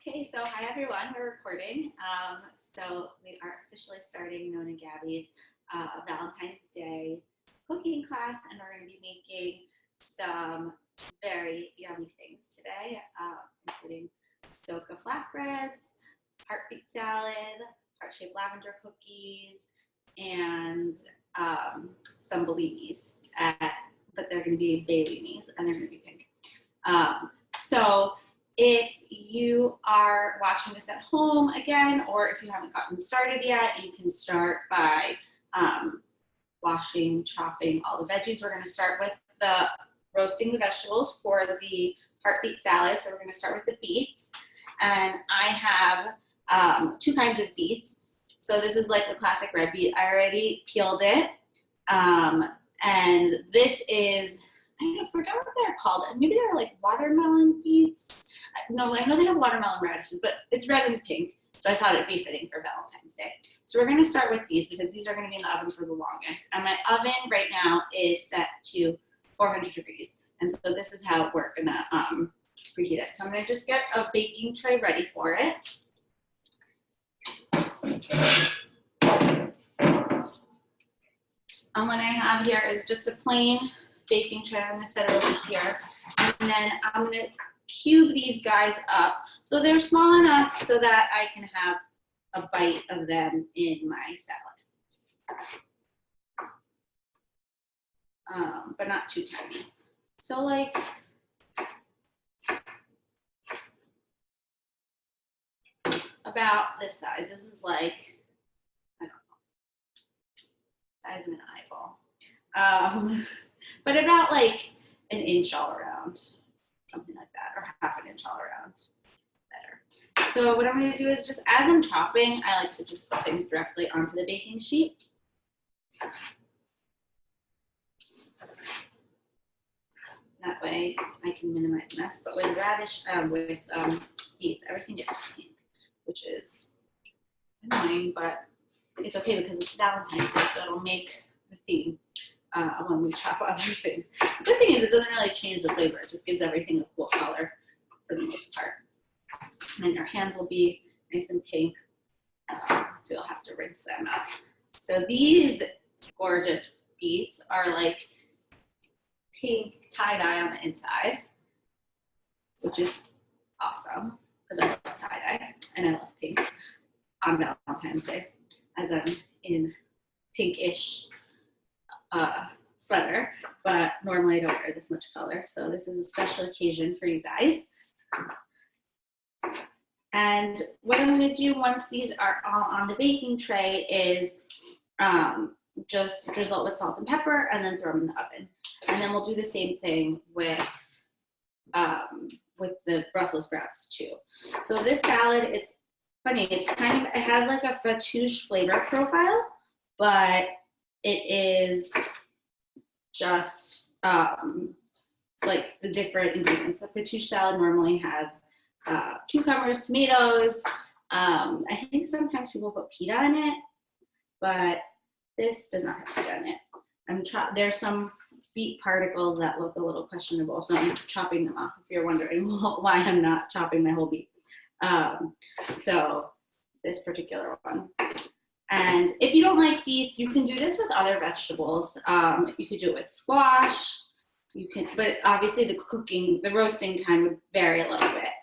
Okay, so hi everyone, we're recording. So we are officially starting Nonna and Gaby's Valentine's Day cooking class, and we're going to be making some very yummy things today, including Socca flatbreads, heart beet salad, heart-shaped lavender cookies, and some bellinis. But they're going to be Bae-linis, and they're going to be pink. So if you are watching this at home again, or if you haven't gotten started yet, you can start by washing, chopping all the veggies. We're going to start with roasting the vegetables for the heart beet salad. So we're going to start with the beets. And I have two kinds of beets. So this is like the classic red beet. I already peeled it. And this is, I forgot what they're called. Maybe they're like watermelon beets. No, I know they have watermelon radishes, but it's red and pink. So I thought it'd be fitting for Valentine's Day. So we're going to start with these because these are going to be in the oven for the longest. And my oven right now is set to 400 degrees. And so this is how we're going to preheat it. So I'm going to just get a baking tray ready for it. And what I have here is just a plain baking tray. I'm going to set it over here. And then I'm going to cube these guys up so they're small enough so that I can have a bite of them in my salad. But not too tiny. So like about this size. This is like, I don't know, size of an eyeball. But about like an inch all around, something like that, or half an inch all around, better. So what I'm going to do is just as I'm chopping, I like to just put things directly onto the baking sheet. That way I can minimize mess. But with radish, with beets, everything gets pink, which is annoying, but it's okay because it's Valentine's Day, so it'll make the theme when we chop other things. The good thing is it doesn't really change the flavor. It just gives everything a cool color for the most part. And your hands will be nice and pink, so you'll have to rinse them up. So these gorgeous beets are like pink tie-dye on the inside, which is awesome because I love tie-dye and I love pink on Valentine's Day, as I'm in pinkish sweater, but normally I don't wear this much color. So this is a special occasion for you guys. And what I'm going to do once these are all on the baking tray is just drizzle it with salt and pepper and then throw them in the oven. And then we'll do the same thing with the Brussels sprouts too. So this salad, it's funny, it has like a fattoush flavor profile, but it is just like the different ingredients. A fattoush salad normally has cucumbers, tomatoes. I think sometimes people put pita in it, but this does not have pita in it. There's some beet particles that look a little questionable, so I'm chopping them off if you're wondering why I'm not chopping my whole beet. So this particular one. And if you don't like beets, you can do this with other vegetables. You could do it with squash. You can, but obviously the roasting time would vary a little bit.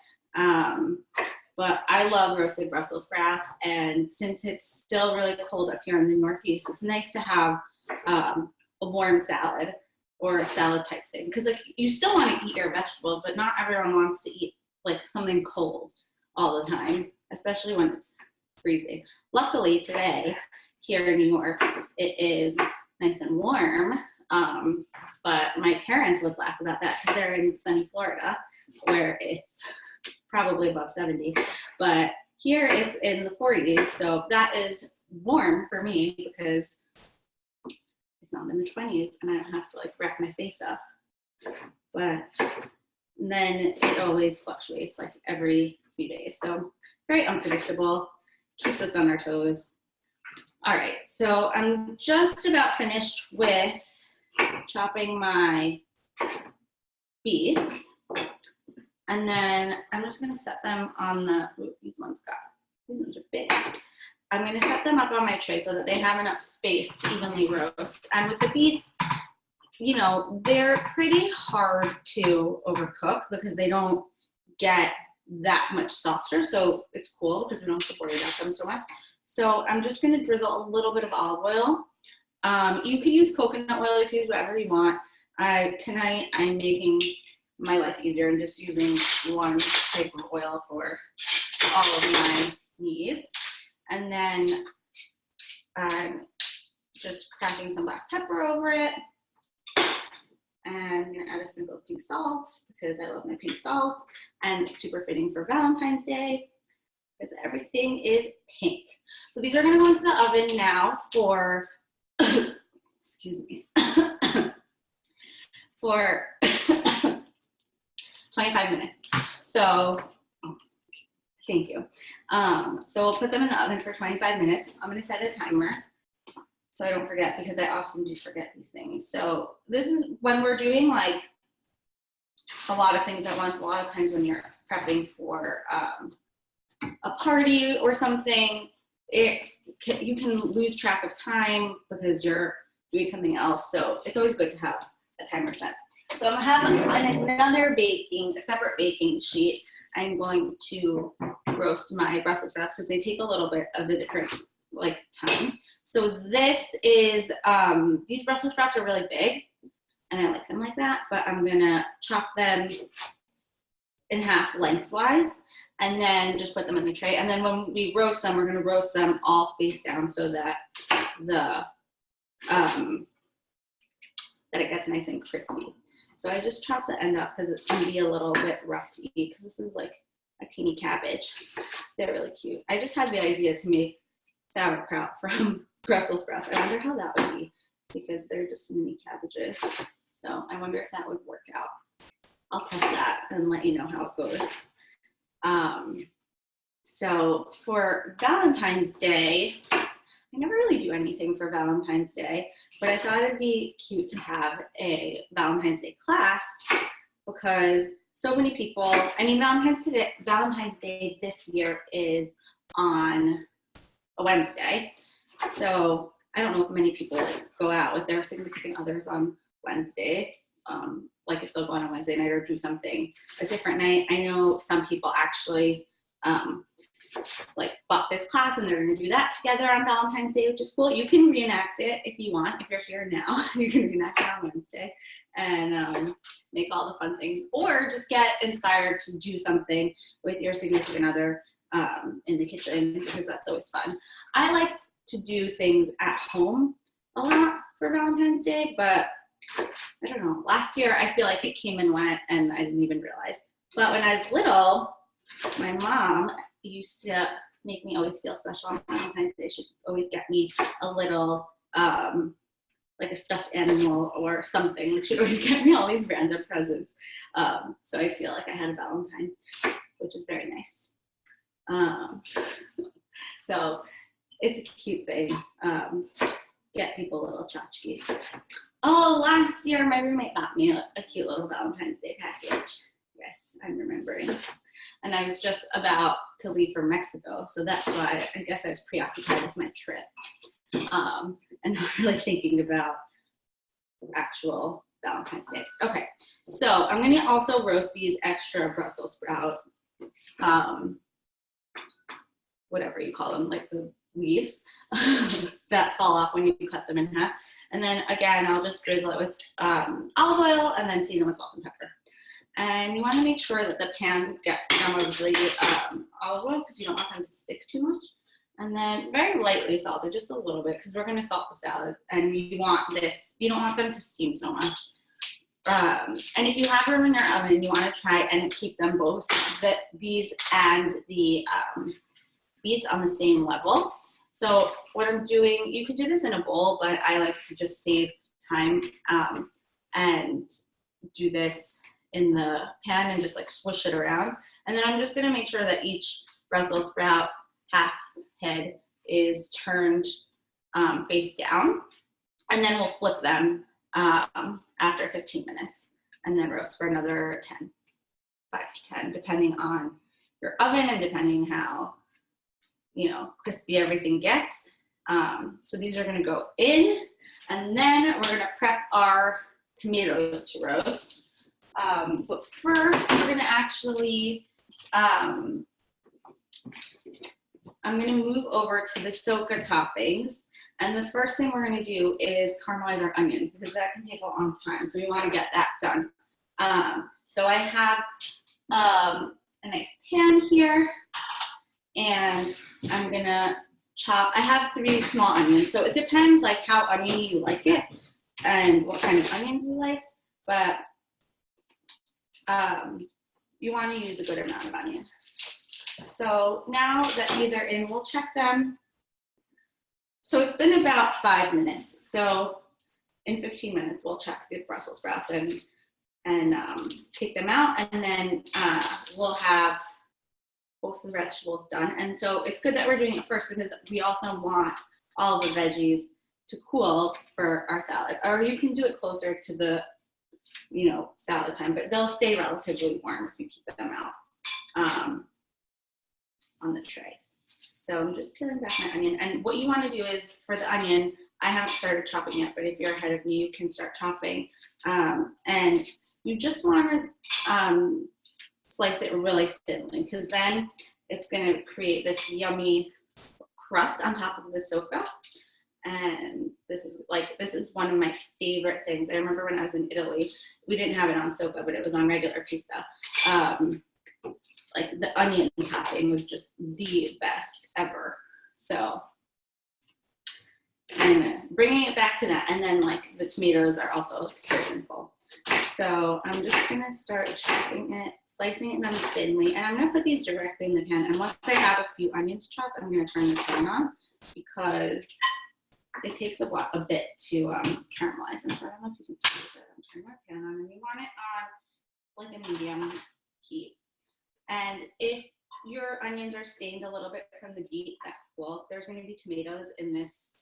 But I love roasted Brussels sprouts, and since it's still really cold up here in the Northeast, it's nice to have a warm salad or a salad type thing. Because like you still want to eat your vegetables, but not everyone wants to eat like something cold all the time, especially when it's freezing. Luckily today here in New York, it is nice and warm, but my parents would laugh about that because they're in sunny Florida where it's probably above 70, but here it's in the 40s, so that is warm for me because it's not in the 20s and I don't have to like wrap my face up. But then it always fluctuates like every few days, so very unpredictable. Keeps us on our toes. All right, so I'm just about finished with chopping my beets. And then I'm just gonna set them on the, ooh, these ones are big. I'm gonna set them up on my tray so that they have enough space to evenly roast. And with the beets, you know, they're pretty hard to overcook because they don't get that much softer. So it's cool because we don't have to worry about them so much. So I'm just gonna drizzle a little bit of olive oil. You could use coconut oil, you could use whatever you want. Tonight I'm making my life easier and just using one type of oil for all of my needs. And then I'm just cracking some black pepper over it. And I'm gonna add a sprinkle of pink salt because I love my pink salt, and it's super fitting for Valentine's Day because everything is pink. So these are gonna go into the oven now for, excuse me, for 25 minutes. So, thank you. So we'll put them in the oven for 25 minutes. I'm gonna set a timer so I don't forget because I often do forget these things. So this is when we're doing like a lot of things at once. A lot of times when you're prepping for a party or something, you can lose track of time because you're doing something else. So it's always good to have a timer set. So I'm gonna have on another a separate baking sheet, I'm going to roast my Brussels sprouts because they take a little bit of a different like time. So this is, these Brussels sprouts are really big and I like them like that, but I'm gonna chop them in half lengthwise and then just put them in the tray. And then when we roast them, we're gonna roast them all face down so that that it gets nice and crispy. So I just chop the end up because it's gonna be a little bit rough to eat because this is like a teeny cabbage. They're really cute. I just had the idea to make sauerkraut from Brussels sprouts. I wonder how that would be because they're just mini cabbages. So I wonder if that would work out. I'll test that and let you know how it goes. So for Valentine's Day, I never really do anything for Valentine's Day, but I thought it'd be cute to have a Valentine's Day class because so many people, I mean, Valentine's Day this year is on a Wednesday. So I don't know if many people like go out with their significant others on Wednesday, like if they'll go on a Wednesday night or do something a different night. I know some people actually like bought this class and they're going to do that together on Valentine's Day, which is cool. You can reenact it if you want. If you're here now, you can reenact it on Wednesday and make all the fun things, or just get inspired to do something with your significant other in the kitchen because that's always fun. I like to do things at home a lot for Valentine's Day, but I don't know. Last year, I feel like it came and went and I didn't even realize. But when I was little, my mom used to make me always feel special on Valentine's Day. She'd always get me a little, like a stuffed animal or something. She'd always get me all these random presents. So I feel like I had a Valentine, which is very nice. So it's a cute thing. Get people little tchotchkes. Oh, last year my roommate got me a cute little Valentine's Day package. Yes, I'm remembering. And I was just about to leave for Mexico, so that's why I guess I was preoccupied with my trip and not really thinking about actual Valentine's Day. Okay, so I'm gonna also roast these extra Brussels sprout, whatever you call them, like the leaves that fall off when you cut them in half. And then again, I'll just drizzle it with olive oil and then season with salt and pepper. And you want to make sure that the pan gets some of the olive oil because you don't want them to stick too much. And then very lightly salted, just a little bit, because we're going to salt the salad. And you want this, you don't want them to steam so much. And if you have room in your oven, you want to try and keep them both, these and the beets on the same level. So what I'm doing, you could do this in a bowl, but I like to just save time and do this in the pan and just like swish it around. And then I'm just gonna make sure that each Brussels sprout half head is turned face down. And then we'll flip them after 15 minutes and then roast for another 10. 5 to 10, depending on your oven and depending how, you know, crispy everything gets. So these are gonna go in, and then we're gonna prep our tomatoes to roast. But first, we're gonna actually, I'm gonna move over to the Socca toppings. And the first thing we're gonna do is caramelize our onions, because that can take a long time. So we wanna get that done. So I have a nice pan here, and I'm gonna chop. I have 3 small onions, so it depends like how oniony you like it and what kind of onions you like, but you want to use a good amount of onion. So now that these are in, we'll check them. So it's been about 5 minutes. So in 15 minutes, we'll check the Brussels sprouts and take them out, and then we'll have both the vegetables done. And so it's good that we're doing it first, because we also want all the veggies to cool for our salad. Or you can do it closer to the, you know, salad time, but they'll stay relatively warm if you keep them out on the tray. So I'm just peeling back my onion. And what you want to do is, for the onion, I haven't started chopping yet, but if you're ahead of me, you can start chopping. And you just want to slice it really thinly, because then it's going to create this yummy crust on top of the Socca. And this is one of my favorite things. I remember when I was in Italy, we didn't have it on Socca, but it was on regular pizza. Like the onion topping was just the best ever. So I'm bringing it back to that. And then like the tomatoes are also so simple. So I'm just gonna start chopping it, slicing it them thinly, and I'm gonna put these directly in the pan. And once I have a few onions chopped, I'm gonna turn the pan on, because it takes a bit to caramelize. And so I don't know if you can see that I'm turning my pan on, and you want it on like a medium heat. And if your onions are stained a little bit from the beet, that's cool. There's gonna be tomatoes in this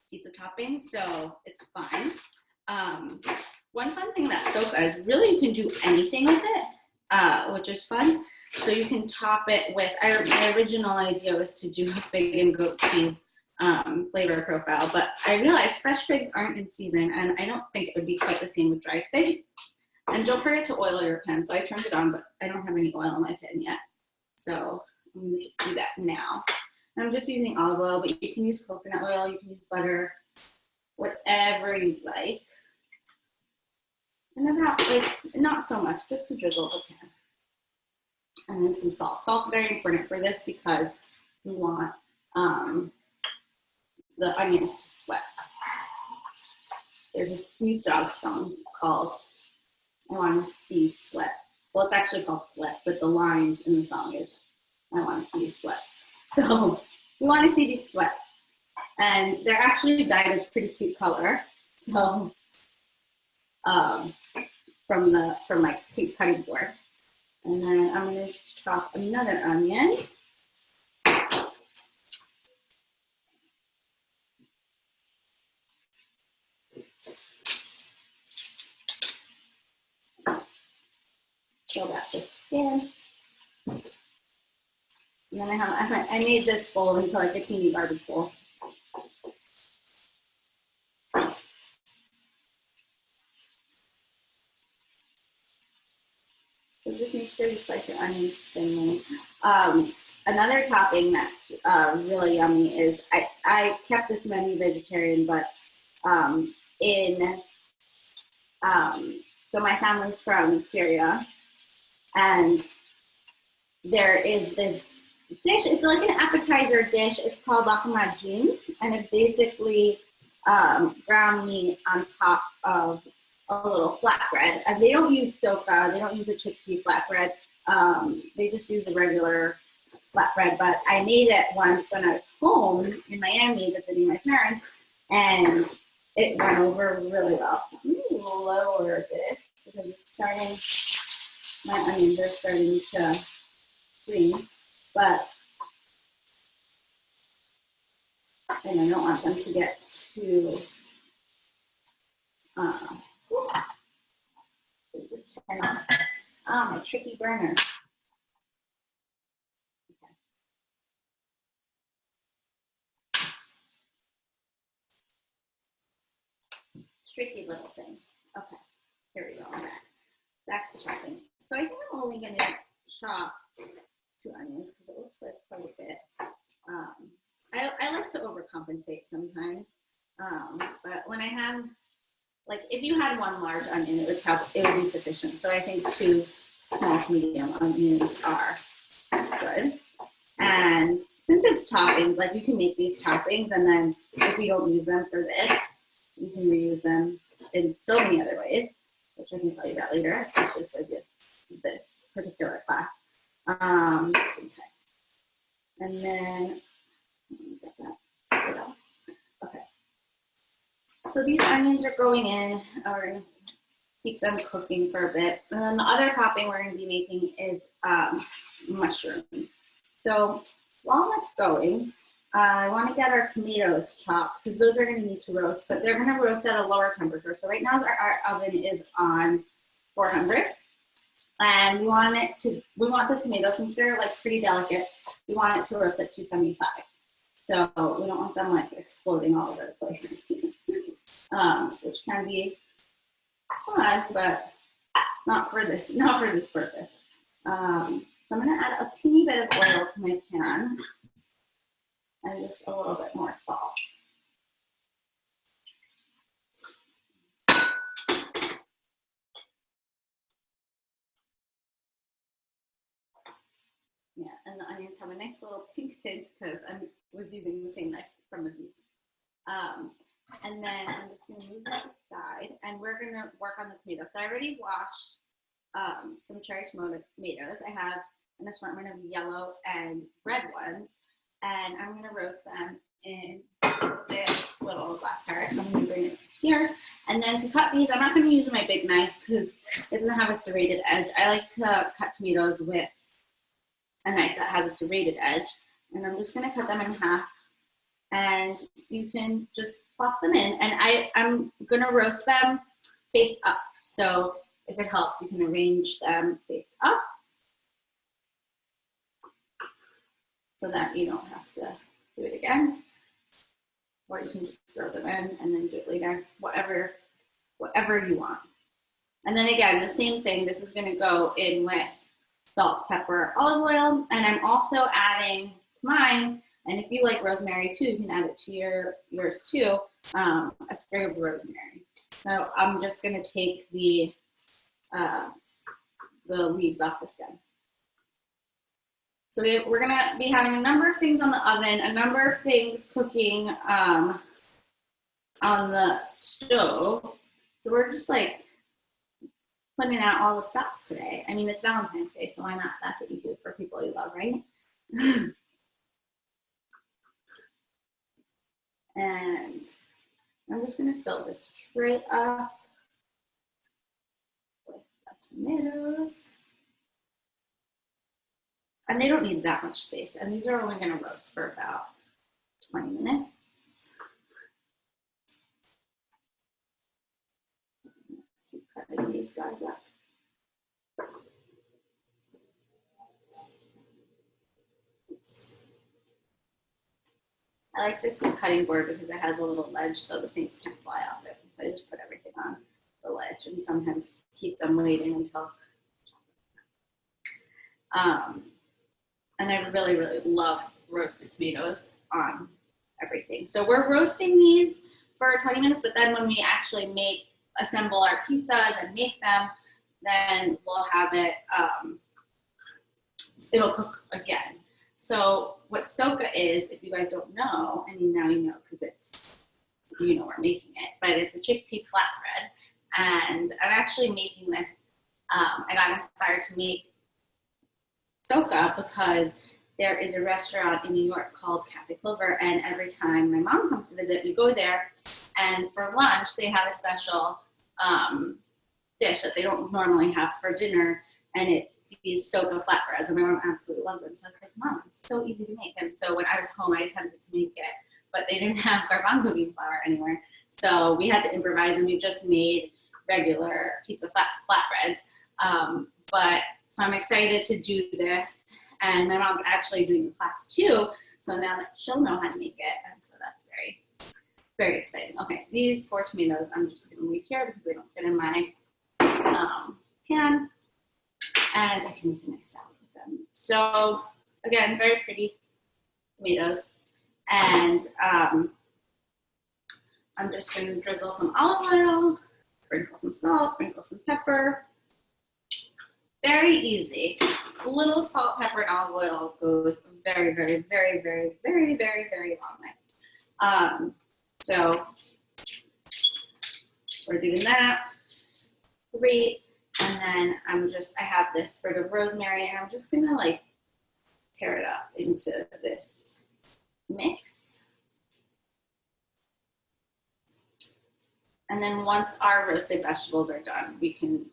pizza topping, so it's fine. One fun thing that Socca is, really you can do anything with it, which is fun. So you can top it with, my original idea was to do a fig and goat cheese flavor profile, but I realized fresh figs aren't in season, and I don't think it would be quite the same with dried figs. And don't forget to oil your pan. So I turned it on, but I don't have any oil in my pan yet. So I'm gonna do that now. And I'm just using olive oil, but you can use coconut oil, you can use butter, whatever you like. And about, like, not so much, just a drizzle of pan. And then some salt. Salt's very important for this, because we want the onions to sweat. There's a Snoop Dogg song called I Want to See You Sweat. Well, it's actually called Sweat, but the line in the song is I Want to See You Sweat. So we want to see these sweat. And they're actually dyed a pretty cute color. So from my cute cutting board. And then I'm going to chop another onion. Peel back the skin. And then I made this bowl into like a teeny garbage bowl. So just make sure you slice your onions thinly. Another topping that's really yummy is, I kept this menu vegetarian, but so my family's from Syria, and there is this dish, it's like an appetizer dish, it's called lahmacun, and it's basically ground meat on top of a little flatbread. And they don't use Socca, they don't use a chickpea flatbread, they just use a regular flatbread. But I made it once when I was home in Miami visiting my parents, and it went over really well. So I'm going to lower this because it's starting, my onions are starting to green, but and I don't want them to get too Ah, my tricky burner. Okay. Tricky little thing. Okay, here we go. Back to chopping. So I think I'm only going to chop 2 onions because it looks like quite a bit. I like to overcompensate sometimes, but when I have, like, if you had 1 large onion, it would be sufficient. So I think 2 small to medium onions are good. And since it's toppings, like, you can make these toppings, and then if you don't use them for this, you can reuse them in so many other ways, which I can tell you about later, especially for this particular class. Okay. And then, let me get that. Okay. So these onions are going in. We're going to keep them cooking for a bit. And then the other topping we're going to be making is mushrooms. So while that's going, I want to get our tomatoes chopped because those are going to need to roast, but they're going to roast at a lower temperature. So right now our oven is on 400, and we want the tomatoes, since they're like pretty delicate, we want it to roast at 275. So we don't want them like exploding all over the place, which can be fun, but not for this purpose. So I'm going to add a teeny bit of oil to my pan. And just a little bit more salt. Yeah, and the onions have a nice little pink tint because I was using the same knife from the Beet. And then I'm just going to move this aside, and we're going to work on the tomatoes. So I already washed some cherry tomatoes. I have an assortment of yellow and red ones, and I'm going to roast them in this little glass carrot. So I'm going to bring it here. And then to cut these, I'm not going to use my big knife because it doesn't have a serrated edge. I like to cut tomatoes with a knife that has a serrated edge. And I'm just going to cut them in half. And you can just plop them in. And I'm going to roast them face up. So if it helps, you can arrange them face up, so that you don't have to do it again. Or you can just throw them in and then do it later, whatever you want. And then again, the same thing, this is gonna go in with salt, pepper, olive oil, and I'm also adding to mine, and if you like rosemary too, you can add it to yours too, a sprig of rosemary. So I'm just gonna take the leaves off the stem. So we're going to be having a number of things on the oven, a number of things cooking on the stove. So we're just like putting out all the stops today. I mean, it's Valentine's Day, so why not? That's what you do for people you love, right? And I'm just going to fill this tray up with the tomatoes. And they don't need that much space. And these are only going to roast for about 20 minutes. Keep cutting these guys up. Oops. I like this cutting board because it has a little ledge so the things can't fly off it. So I just put everything on the ledge and sometimes keep them waiting until. And I really, really love roasted tomatoes on everything. So we're roasting these for 20 minutes, but then when we actually assemble our pizzas and make them, then we'll have it, it'll cook again. So what Socca is, if you guys don't know, I mean, now you know because you know we're making it, but it's a chickpea flatbread. And I'm actually making this, I got inspired to make Socca because there is a restaurant in New York called Cafe Clover, and every time my mom comes to visit, we go there, and for lunch they have a special dish that they don't normally have for dinner, and it's these Socca flatbreads, and my mom absolutely loves them. So I was like, Mom, it's so easy to make. And so when I was home, I attempted to make it, but they didn't have garbanzo bean flour anywhere, so we had to improvise, and we just made regular pizza flatbreads. But so I'm excited to do this, and my mom's actually doing the class too, so now that she'll know how to make it, and so that's very, very exciting. Okay, these 4 tomatoes I'm just gonna leave here because they don't fit in my pan, and I can make a nice salad with them. So again, very pretty tomatoes, and I'm just gonna drizzle some olive oil, sprinkle some salt, sprinkle some pepper. Very easy. A little salt, pepper, and olive oil goes very, very, very, very, very, very, very long way. So we're doing that. Great. And then I have this sprig of rosemary, and I'm just gonna like tear it up into this mix. And then once our roasted vegetables are done, we can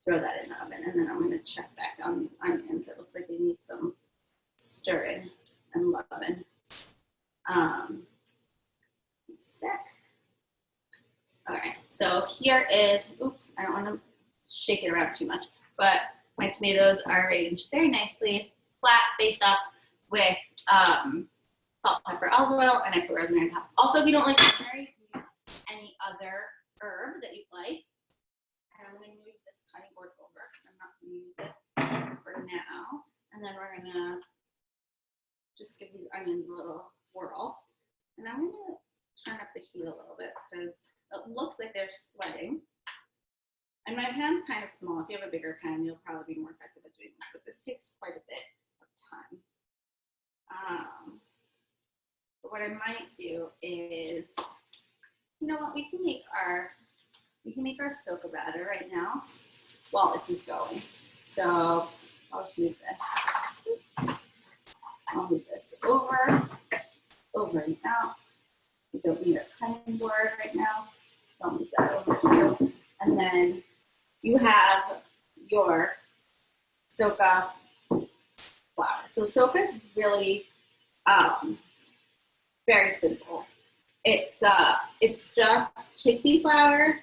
throw that in the oven. And then I'm gonna check back on these onions. It looks like they need some stirring and loving. All right, so here is, oops, I don't wanna shake it around too much, but my tomatoes are arranged very nicely, flat, face up, with salt, pepper, olive oil, and I put rosemary on top. Also, if you don't like rosemary, you can use any other herb that you like. And I'm gonna move this cutting board over because I'm not gonna use it for now. And then we're gonna just give these onions a little whirl. And I'm gonna turn up the heat a little bit because it looks like they're sweating. And my pan's kind of small. If you have a bigger pan, you'll probably be more effective at doing this, but this takes quite a bit of time. But what I might do is, you know what, we can make our Socca batter right now while this is going. So I'll just move this. Oops. I'll move this over and out. We don't need a cutting board right now, so I'll move that over too. And then you have your Socca flour. So Socca is really very simple. It's just chickpea flour,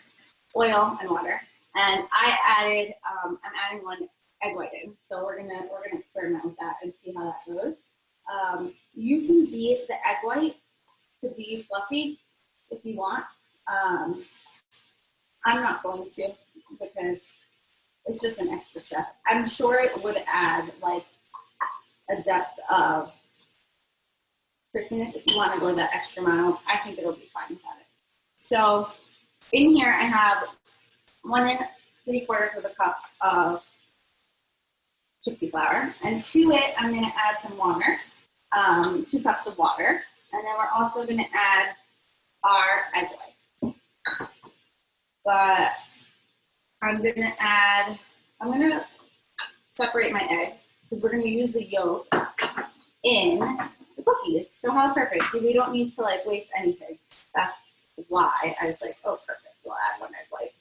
oil, and water. And I'm adding 1 egg white in. So we're gonna experiment with that and see how that goes. You can beat the egg white to be fluffy if you want. I'm not going to because it's just an extra step. I'm sure it would add like a depth of crispiness if you want to go that extra mile. I think it'll be fine without it. So in here I have 1 3/4 of a cup of chickpea flour, and to it I'm going to add some water, 2 cups of water, and then we're also going to add our egg white. But I'm going to separate my egg because we're going to use the yolk in the cookies. So how perfect. We don't need to like waste anything. That's why I was like, oh, perfect. We'll add 1 egg white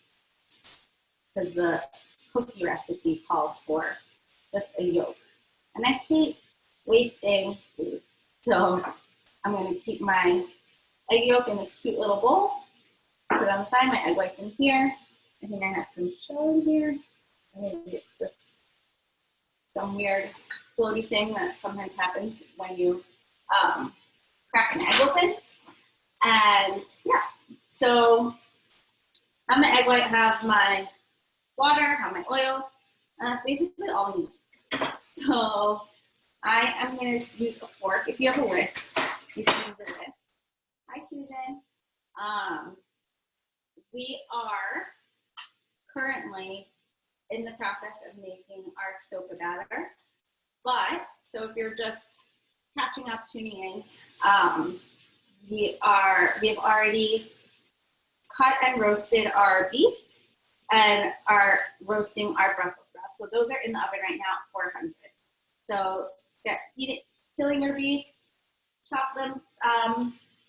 because the cookie recipe calls for just a yolk. And I hate wasting food. So I'm going to keep my egg yolk in this cute little bowl. Put it on the side. My egg white's in here. I think I have some shell in here. I think it's just some weird floaty thing that sometimes happens when you crack an egg open. And yeah, so on my egg white, have my water, have my oil, and that's basically all we need. So I am going to use a fork. If you have a whisk, you can use a whisk. Hi, Susan. We are currently in the process of making our Socca batter. But, so if you're just catching up, tuning in, we have already cut and roasted our beets and are roasting our Brussels sprouts. So those are in the oven right now at 400. So peeling your beets, chop them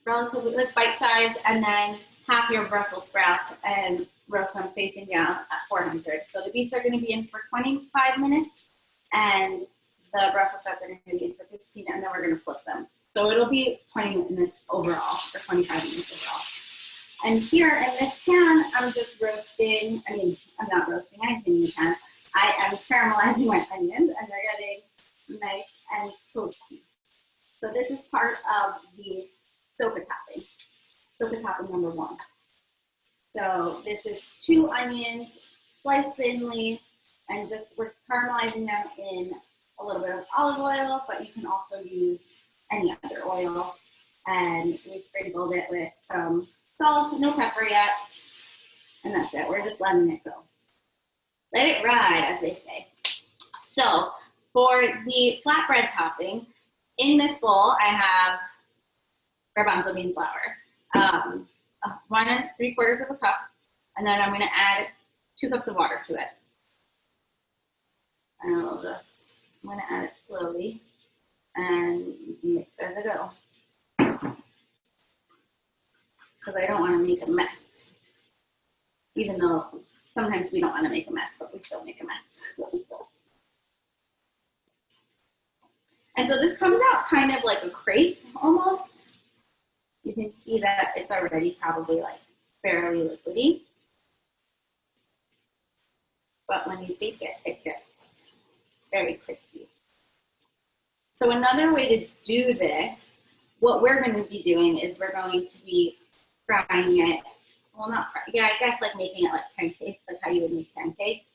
relatively like bite size, and then half your Brussels sprouts and roast them facing down at 400. So the beets are going to be in for 25 minutes, and the Brussels sprouts are going to be in for 15, and then we're going to flip them. So it'll be 20 minutes overall, or 25 minutes overall. And here in this pan, I'm just roasting, I'm not roasting anything in the pan. I am caramelizing my onions and they're getting nice and toasty. So this is part of the Socca topping. Socca topping number 1. So this is 2 onions sliced thinly, and just we're caramelizing them in a little bit of olive oil, but you can also use any other oil. And we sprinkled it with some salt, no pepper yet, and that's it. We're just letting it go. Let it ride, as they say. So for the flatbread topping, in this bowl I have garbanzo bean flour, 1 3/4 cup, and then I'm going to add 2 cups of water to it. And I'm going to add it slowly and mix as I go, because I don't want to make a mess. Even though sometimes we don't want to make a mess, but we still make a mess. And so this comes out kind of like a crepe almost. You can see that it's already probably like fairly liquidy. But when you bake it, it gets very crispy. So another way to do this, what we're going to be doing is we're going to be frying it. Well, not fry, yeah, I guess like making it like pancakes, like how you would make pancakes.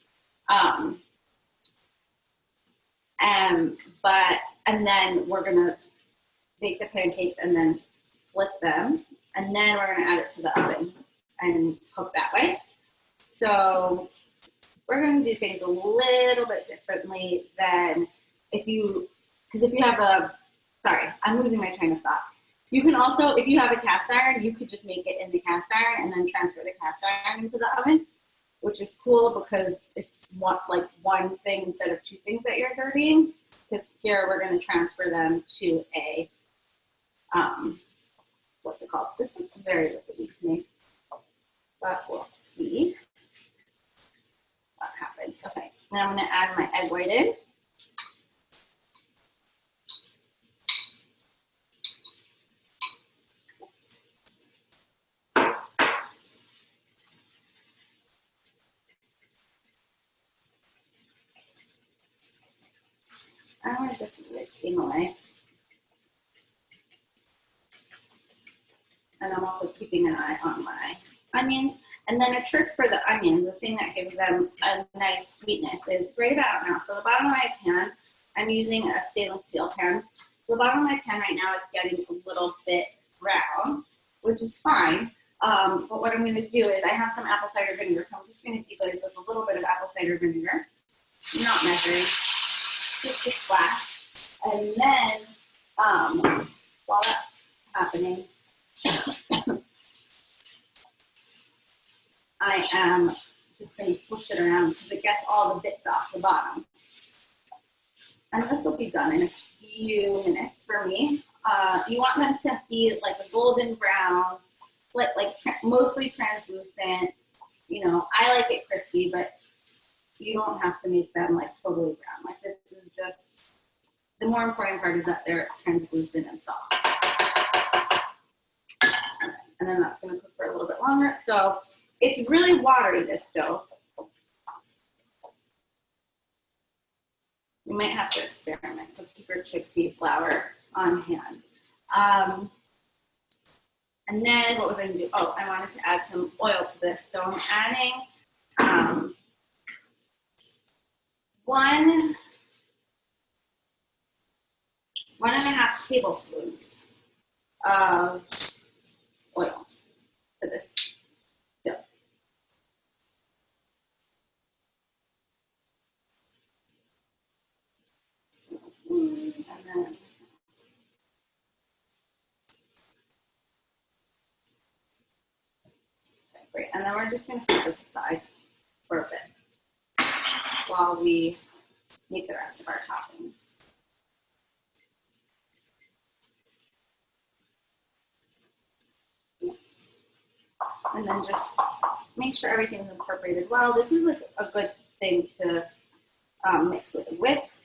And then we're gonna bake the pancakes and then flip them, and then we're gonna add it to the oven and cook that way. So we're gonna do things a little bit differently than because if you have sorry, I'm losing my train of thought. You can also, if you have a cast iron, you could just make it in the cast iron and then transfer the cast iron into the oven, which is cool because it's one thing instead of 2 things that you're dirtying. Because here we're going to transfer them to a, what's it called? This looks very liquidy to me, but we'll see what happens. Okay, now I'm going to add my egg white in. I want to just whisking away. And I'm also keeping an eye on my onions. And then a trick for the onions, the thing that gives them a nice sweetness is right about now. So the bottom of my pan, I'm using a stainless steel pan. The bottom of my pan right now is getting a little bit brown, which is fine. But what I'm going to do is I have some apple cider vinegar. So I'm just going to deglaze with a little bit of apple cider vinegar. I'm not measuring. Just a splash, and then while that's happening, I am just going to swoosh it around because it gets all the bits off the bottom. And this will be done in a few minutes for me. You want them to be like a golden brown, mostly translucent. You know, I like it crispy, but you don't have to make them like totally brown. Like this is just, the more important part is that they're translucent and soft. And then that's gonna cook for a little bit longer. So it's really watery, this stove. You might have to experiment, so keep your chickpea flour on hand. And then what was I gonna do? Oh, I wanted to add some oil to this. So I'm adding, 1.5 tablespoons of oil to this dough. And then okay, great. And then we're just going to put this aside for a bit while we make the rest of our toppings. And then just make sure everything's incorporated well. This is like a good thing to mix with a whisk.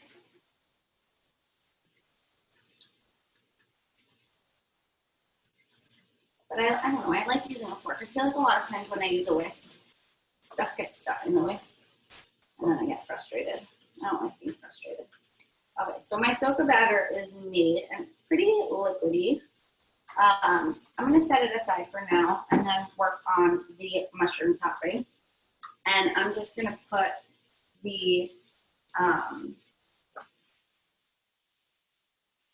But I don't know, I like using a fork. I feel like a lot of times when I use a whisk, stuff gets stuck in the whisk. and then I get frustrated. I don't like being frustrated. Okay, so my Socca batter is made, and it's pretty liquidy. I'm going to set it aside for now and then work on the mushroom topping. And I'm just going to put the,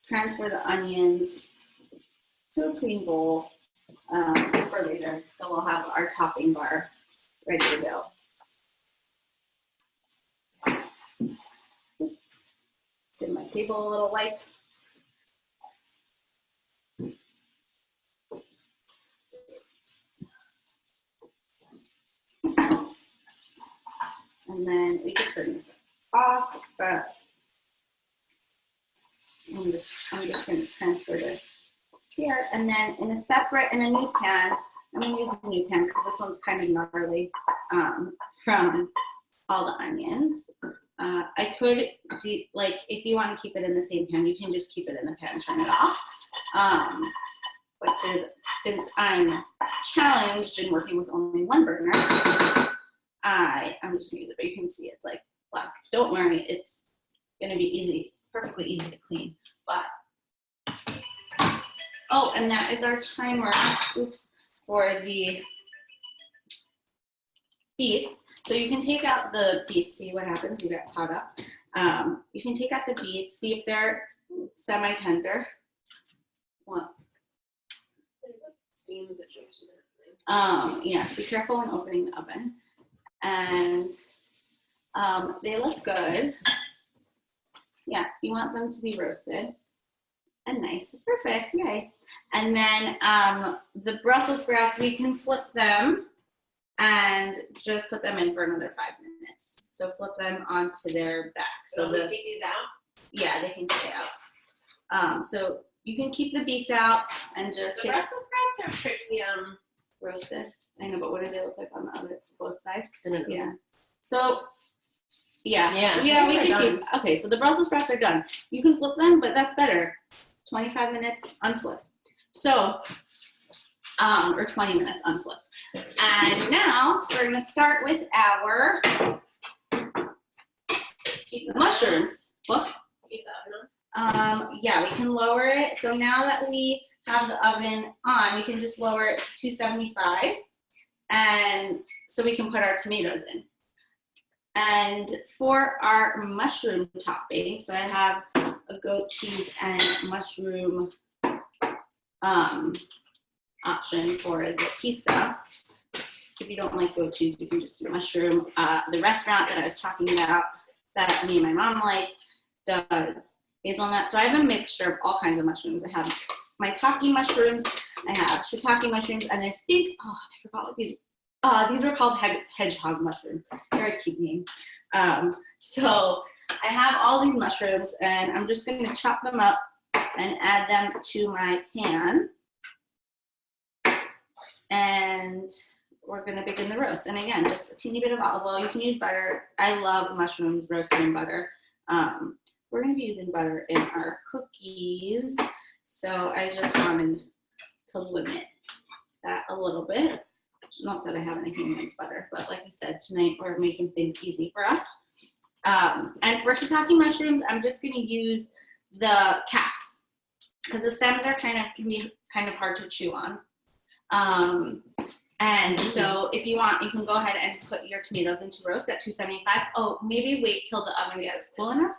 transfer the onions to a clean bowl for later. So we'll have our topping bar ready to go. Oops. Give my table a little wipe. And then we can turn this off, but I'm just going to transfer this here. And then in a new pan, I'm going to use a new pan because this one's kind of gnarly from all the onions. I could, like, if you want to keep it in the same pan, you can just keep it in the pan and turn it off. But since I'm challenged in working with only one burner, I'm just going to use it, but you can see it's like black. Don't worry, it's going to be easy, perfectly easy to clean. But, oh, and that is our timer, oops, for the beets. So you can take out the beets, see what happens, you got caught up. You can take out the beets, see if they're semi-tender. What? Yes, be careful when opening the oven. And they look good. Yeah, you want them to be roasted and nice. Perfect, yay. And then the Brussels sprouts, we can flip them and just put them in for another 5 minutes. So flip them onto their back. So take these out? Yeah, they can stay out. So you can keep the beets out and just the Brussels sprouts are pretty roasted. I know, but what do they look like on the other both sides? Yeah. So yeah, we can keep. Okay, so the Brussels sprouts are done. You can flip them, but that's better. 25 minutes unflipped. So, or 20 minutes unflipped. And now we're gonna start with our mushrooms. What? Keep the oven on? Yeah, we can lower it. So now that we have the oven on, we can just lower it to 275. And so we can put our tomatoes in. And for our mushroom topping, so I have a goat cheese and mushroom option for the pizza. If you don't like goat cheese, you can just do mushroom. The restaurant that I was talking about that me and my mom like does hazelnut. So I have a mixture of all kinds of mushrooms. I have maitake mushrooms, I have shiitake mushrooms, and I think, I forgot what these were called hedgehog mushrooms. Very cute name. So I have all these mushrooms, and I'm just going to chop them up and add them to my pan. And we're going to begin the roast. And again, just a teeny bit of olive oil. You can use butter. I love mushrooms roasted in butter. We're going to be using butter in our cookies. So I just wanted to limit that a little bit. Not that I have anything against butter, but like I said, tonight we're making things easy for us. And for shiitake mushrooms, I'm just going to use the caps because the stems are can be kind of hard to chew on. And so if you want, you can go ahead and put your tomatoes into roast at 275. Oh, maybe wait till the oven gets cool enough.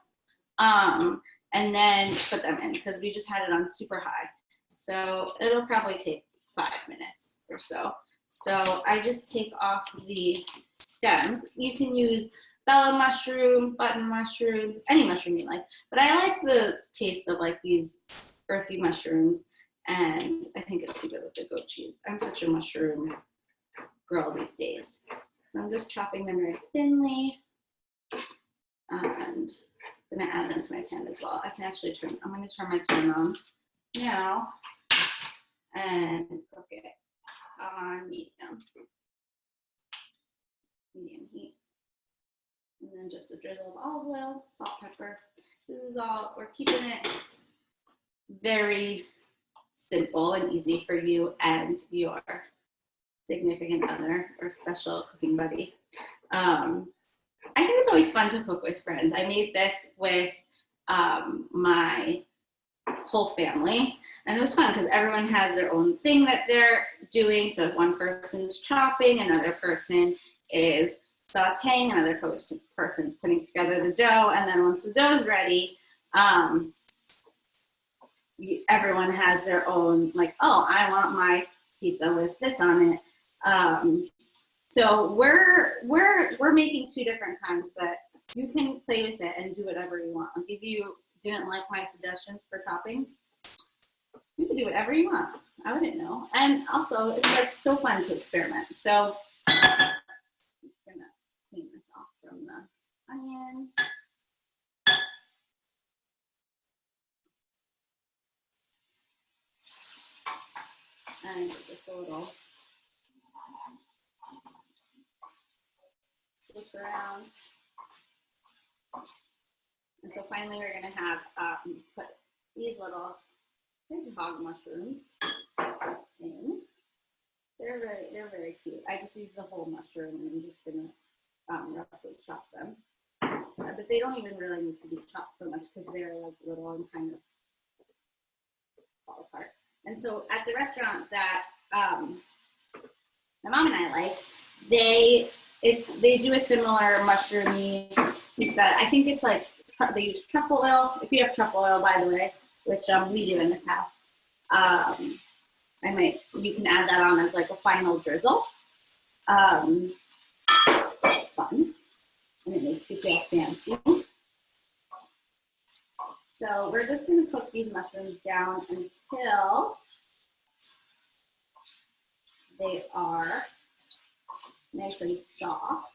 And then put them in because we just had it on super high. So it'll probably take 5 minutes or so. So I just take off the stems. You can use bella mushrooms, button mushrooms, any mushroom you like. But I like the taste of like these earthy mushrooms, and I think it'll be good with the goat cheese. I'm such a mushroom girl these days. So I'm just chopping them very thinly, and I'm gonna add them to my pan as well. I can actually I'm gonna turn my pan on now and cook it on medium heat. And then just a drizzle of olive oil, salt, pepper. This is all, we're keeping it very simple and easy for you and your significant other or special cooking buddy. I think it's always fun to cook with friends. I made this with my whole family, and it was fun because everyone has their own thing that they're doing. So if one person's chopping, another person is sauteing, another person's putting together the dough, and then once the dough is ready, everyone has their own, like, oh, I want my pizza with this on it. So we're making two different kinds, but you can play with it and do whatever you want. Like if you didn't like my suggestions for toppings, you can do whatever you want. I wouldn't know. And also, it's like so fun to experiment. So I'm just gonna clean this off from the onions. And just a little switch around. And so finally we're gonna have put these little hog mushrooms in. They're very cute. I just use the whole mushroom and I'm just gonna roughly chop them. But they don't even really need to be chopped so much because they're like little and kind of fall apart. And so at the restaurant that my mom and I like, they do a similar mushroomy pizza. I think it's like they use truffle oil. If you have truffle oil, by the way, which we do in this house, you can add that on as like a final drizzle. It's fun, and it makes you feel fancy. So we're just going to cook these mushrooms down until they are nice and soft.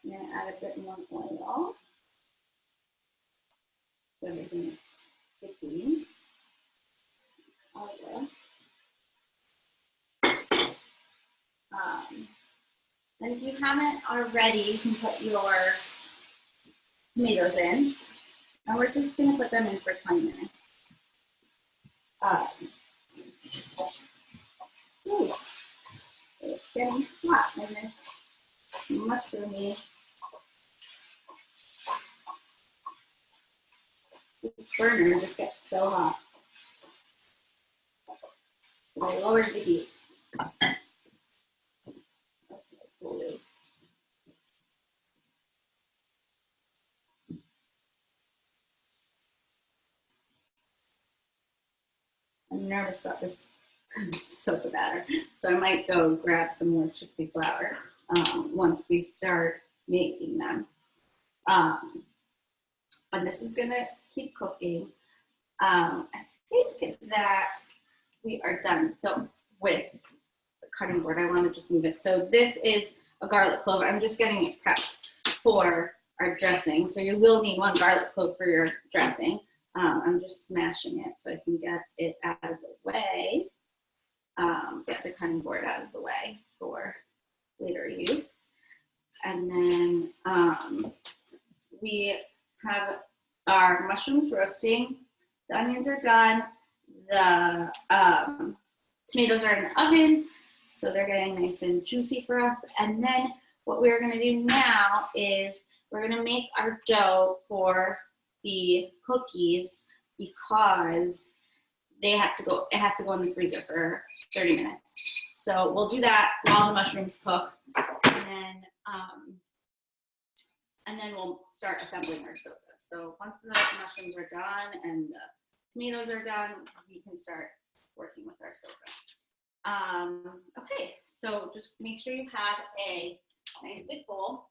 I'm going to add a bit more oil so everything is sticking. And if you haven't already, you can put your tomatoes in. And we're just going to put them in for 20 minutes. It's getting hot in this mushroomy. This burner just gets so hot. So I lowered the heat. I'm nervous about this soda batter, so I might go grab some more chickpea flour once we start making them. And this is gonna keep cooking. I think that we are done. So with the cutting board, I want to just move it. So this is a garlic clove. I'm just getting it prepped for our dressing. So you will need one garlic clove for your dressing. I'm just smashing it so I can get it out of the way. Get the cutting board out of the way for later use. And then we have our mushrooms roasting. The onions are done. The tomatoes are in the oven, so they're getting nice and juicy for us. And then what we're gonna do now is we're gonna make our dough for the cookies because it has to go in the freezer for 30 minutes. So we'll do that while the mushrooms cook, and then we'll start assembling our soda. So once the mushrooms are done and the tomatoes are done, we can start working with our soda. Okay, so just make sure you have a nice big bowl.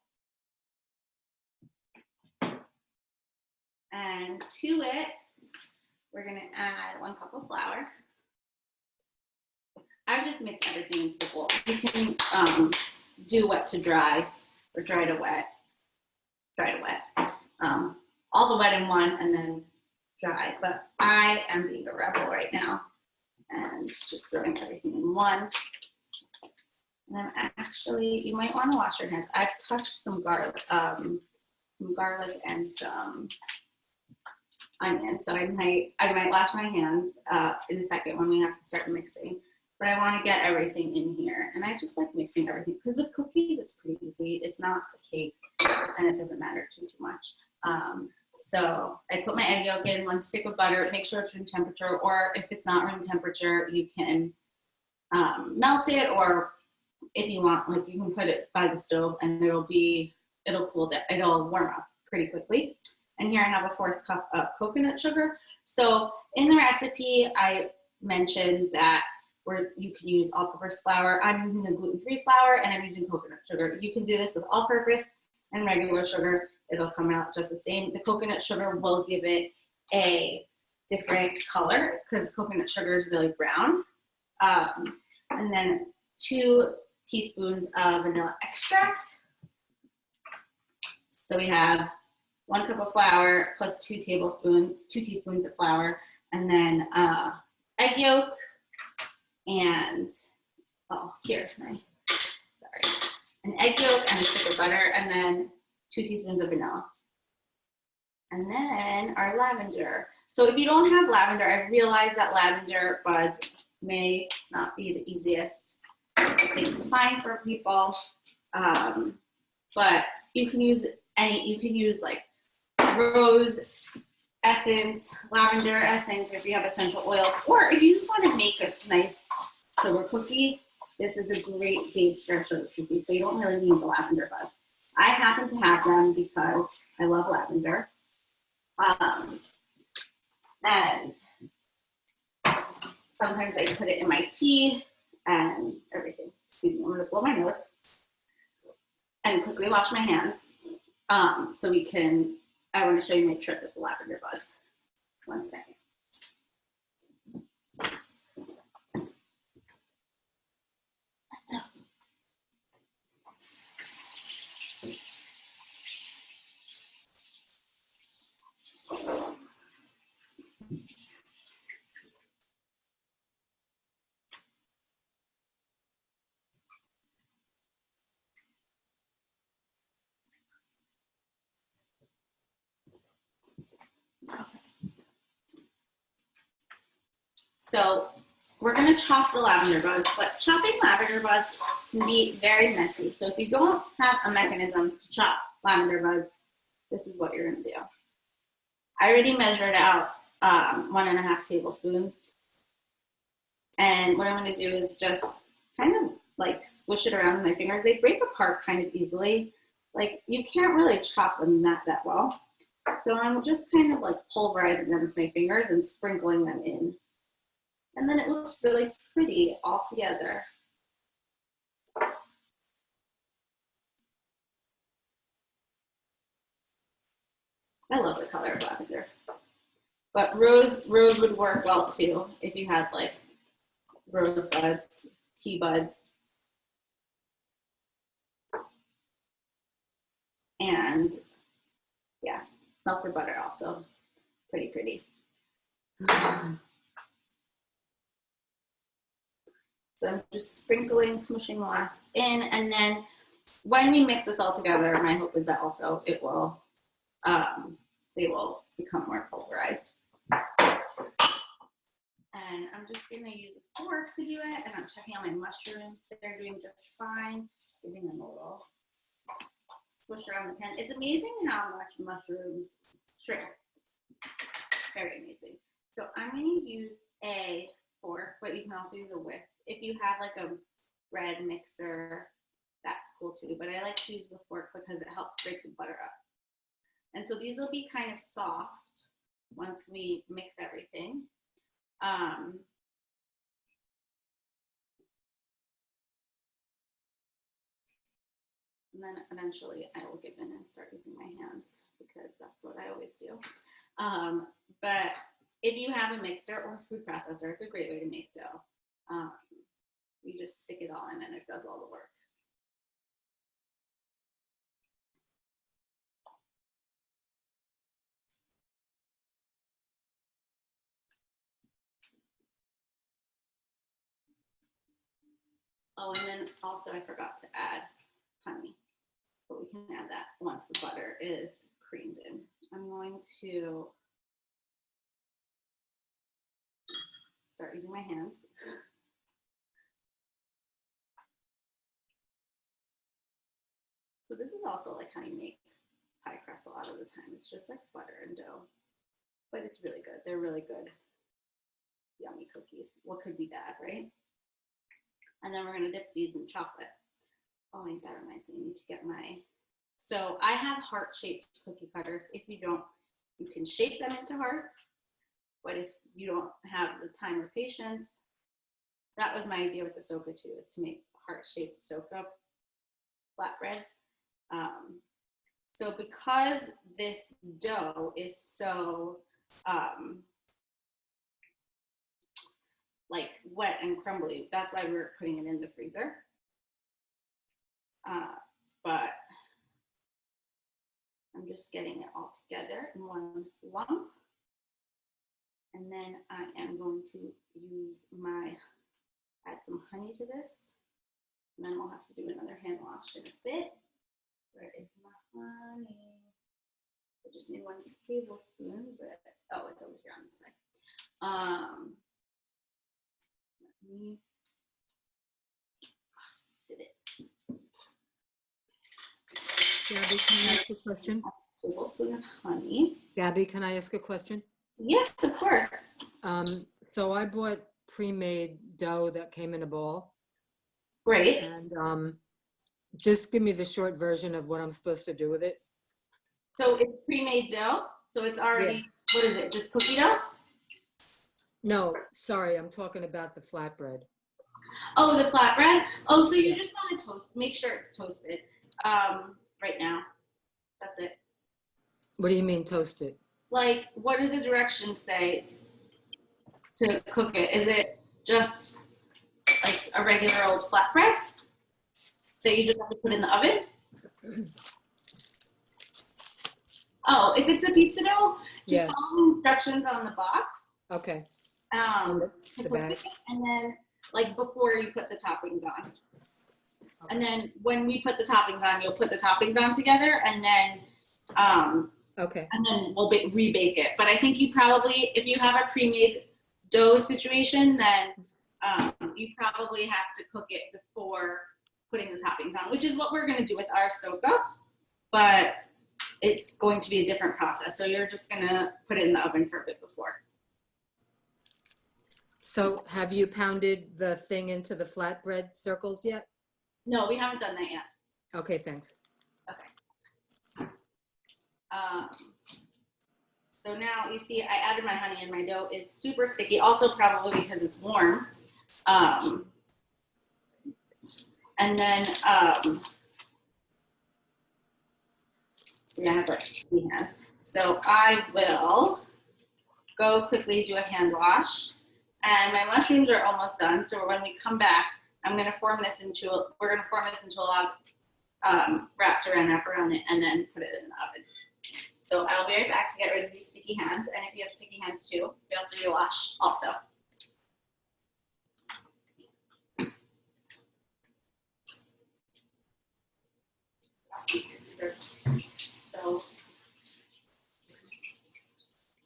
And to it, we're gonna add 1 cup of flour. I just mix everything into the bowl. You can do wet to dry or dry to wet. Dry to wet. All the wet in one and then dry. But I am being a rebel right now and just throwing everything in one. And then actually, you might want to wash your hands. I've touched some garlic and some onion, so I might wash my hands in a second when we have to start mixing. but I want to get everything in here. And I just like mixing everything because with cookies, it's pretty easy. It's not a cake and it doesn't matter too much. So I put my egg yolk in, 1 stick of butter, make sure it's room temperature, or if it's not room temperature, you can melt it, or if you want, like you can put it by the stove and it'll cool down, it'll warm up pretty quickly. And here I have a 1/4 cup of coconut sugar. So in the recipe, I mentioned that you can use all-purpose flour. I'm using a gluten-free flour and I'm using coconut sugar. You can do this with all-purpose and regular sugar. It'll come out just the same. The coconut sugar will give it a different color because coconut sugar is really brown. And then 2 teaspoons of vanilla extract. So we have 1 cup of flour plus 2 teaspoons of flour, and then egg yolk, and an egg yolk and a stick of butter, and then 2 teaspoons of vanilla. And then our lavender. So if you don't have lavender, I realize that lavender buds may not be the easiest thing to find for people, but you can use like rose essence, lavender essence, if you have essential oils, or if you just want to make a nice sugar cookie, this is a great base for a sugar cookie, so you don't really need the lavender buds. I happen to have them because I love lavender. And sometimes I put it in my tea and everything. Excuse me, I'm gonna blow my nose and quickly wash my hands. I want to show you my trick with the lavender buds. 1 second. So we're going to chop the lavender buds, but chopping lavender buds can be very messy. So if you don't have a mechanism to chop lavender buds, this is what you're going to do. I already measured out 1.5 tablespoons. And what I'm going to do is just kind of like squish it around with my fingers. They break apart kind of easily. Like you can't really chop them that well. So I'm just kind of like pulverizing them with my fingers and sprinkling them in. And then it looks really pretty all together. I love the color of lavender. But rose would work well too if you had like rose buds, tea buds. And yeah, melted butter also. Pretty. So I'm just sprinkling, smushing the last in, and then when we mix this all together, my hope is that also they will become more pulverized. And I'm just gonna use a fork to do it, and I'm checking on my mushrooms. They're doing just fine. Just giving them a little swish around the pan. It's amazing how much mushrooms shrink. Very amazing. So I'm gonna use a fork, but you can also use a whisk. If you have like a bread mixer, that's cool too, but I like to use the fork because it helps break the butter up. And so these will be kind of soft once we mix everything. And then eventually I will give in and start using my hands because that's what I always do. But if you have a mixer or a food processor, it's a great way to make dough. You just stick it all in and it does all the work. Oh, and then also I forgot to add honey, but we can add that once the butter is creamed in. I'm going to start using my hands. So this is also like how you make pie crust a lot of the time. It's just like butter and dough, but it's really good. They're really good, yummy cookies. What could be bad, right? And then we're gonna dip these in chocolate. Oh, and that reminds me, I need to get my, so I have heart-shaped cookie cutters. If you don't, you can shape them into hearts, but if you don't have the time or patience, that was my idea with the Socca too, is to make heart-shaped Socca flatbreads. So because this dough is so like wet and crumbly, that's why we're putting it in the freezer. But I'm just getting it all together in one lump. And then I am going to add some honey to this. And then we'll have to do another hand wash in a bit. Where is my honey? I just need 1 tablespoon, but oh, it's over here on this side. Let me did it. Gaby, can I ask a question? A tablespoon of honey. Gaby, can I ask a question? Yes, of course. So I bought pre-made dough that came in a ball. Great. And just give me the short version of what I'm supposed to do with it. So it's pre-made dough. So it's already, what is it? Just cookie dough? No, sorry, I'm talking about the flatbread. Oh, the flatbread? Oh, so you just want to toast, make sure it's toasted right now. That's it. What do you mean toasted? Like, what do the directions say to cook it? Is it just like a regular old flatbread that you just have to put in the oven? Oh, if it's a pizza dough, just follow the instructions on the box. Okay. To The cook bag. it, and then like before you put the toppings on. Okay. And then when we put the toppings on, you'll put the toppings on together, and then okay. And then we'll rebake it. But I think you probably, if you have a pre-made dough situation, then you probably have to cook it before putting the toppings on, which is what we're going to do with our Socca, but it's going to be a different process. So you're just going to put it in the oven for a bit before. So have you pounded the thing into the flatbread circles yet? No, we haven't done that yet. Okay, thanks. Okay. So now you see I added my honey and my dough is super sticky, also probably because it's warm. And then, see, I have like sticky hands. So I will go quickly do a hand wash. And my mushrooms are almost done. So when we come back, we're going to form this into a log wrap around it and then put it in the oven. So I'll be right back to get rid of these sticky hands. And if you have sticky hands too, feel free to wash also. So,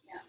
yeah.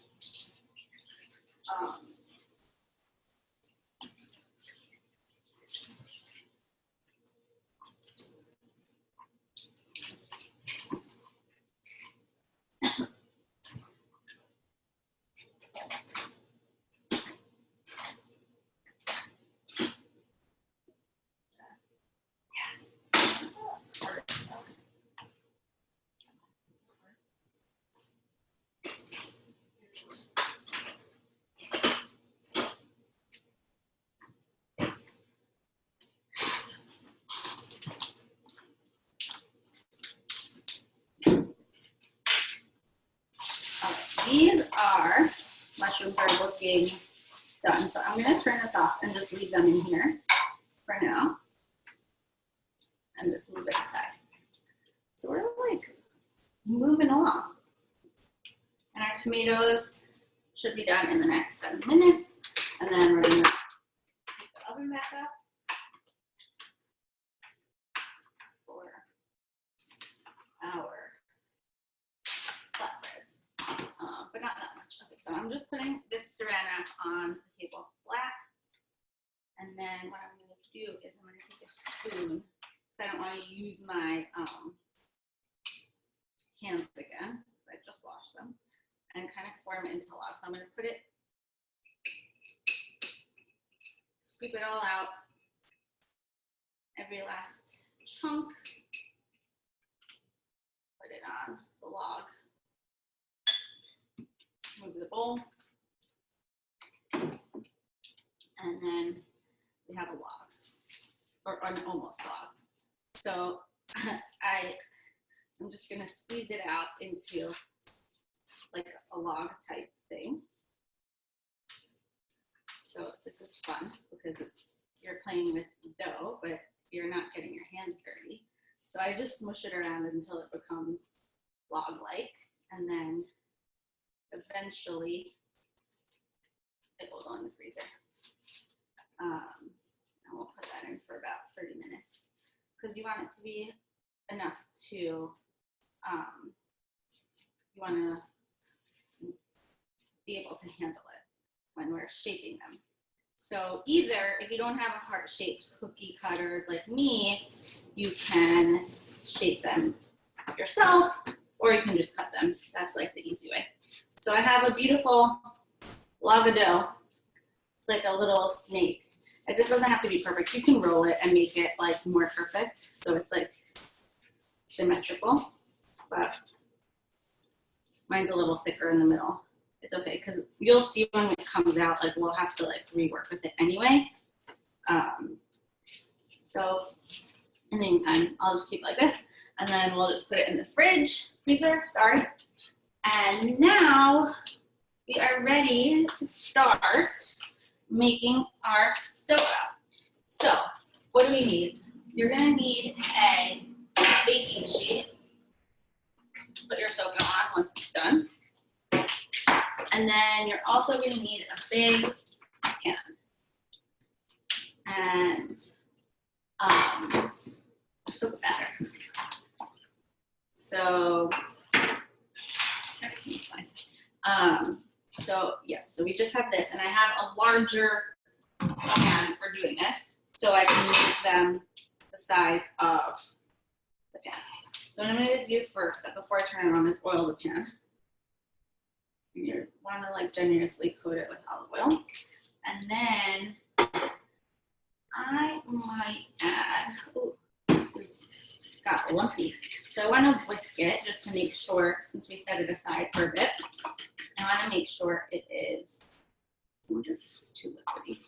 These mushrooms are looking done. So I'm going to turn this off and just leave them in here for now. And just move it aside. So we're like moving along. And our tomatoes should be done in the next 7 minutes. And then we're going to pick the oven back up for our flatbreads. But not that much. Okay, so I'm just putting this saran wrap on the table flat. And then what I'm going to do is I'm going to take a spoon. because I don't want to use my hands again, because I just washed them, and kind of form it into a log. So I'm going to put it, scoop it all out, every last chunk, put it on the log, move the bowl, and then we have a log, or an almost log. So I'm just gonna squeeze it out into like a log type thing. So this is fun because you're playing with dough, but you're not getting your hands dirty. So I just smush it around until it becomes log-like, and then eventually it will go in the freezer. And we'll put that in for about 30 minutes because you want it to be enough to, you want to be able to handle it when we're shaping them. So either if you don't have a heart-shaped cookie cutters like me, you can shape them yourself, or you can just cut them. That's like the easy way. So I have a beautiful log of dough, like a little snake. It just doesn't have to be perfect. You can roll it and make it like more perfect, so it's like symmetrical, but mine's a little thicker in the middle. It's okay, because you'll see when it comes out, like we'll have to like rework with it anyway. So in the meantime, I'll just keep it like this, and then we'll just put it in the freezer, sorry. And now we are ready to start making our Socca. So what do we need? You're gonna need a baking sheet. Put your Socca on once it's done. And then you're also going to need a big pan and Socca batter. So everything's fine. So yes, so we just have this, and I have a larger pan for doing this, so I can make them the size of the pan. So what I'm going to do first, before I turn it on, is oil the pan. You want to like generously coat it with olive oil, and then I might add, ooh, it's got lumpy, so I want to whisk it just to make sure, since we set it aside for a bit, I want to make sure it is, I wonder if this is too liquidy.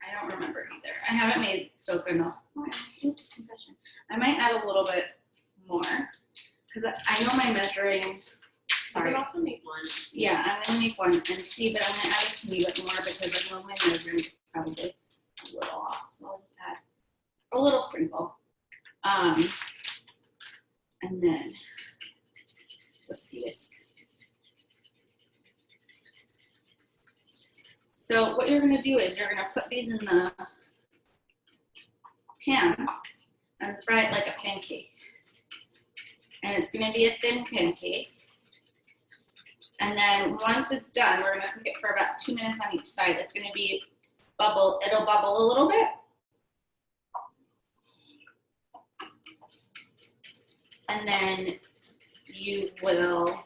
I don't remember either. I haven't made Socca in a while. Oops, confession. I might add a little bit more, because I know my measuring, sorry. You can also make one. Yeah, I'm going to make one and see, but I'm going to add a teeny bit more because I know my measuring is probably a little off. So I'll just add a little sprinkle. And then whisk. So what you're going to do is you're going to put these in the pan and fry it like a pancake. And it's going to be a thin pancake. And then once it's done, we're going to cook it for about 2 minutes on each side. It's going to be it'll bubble a little bit. And then you will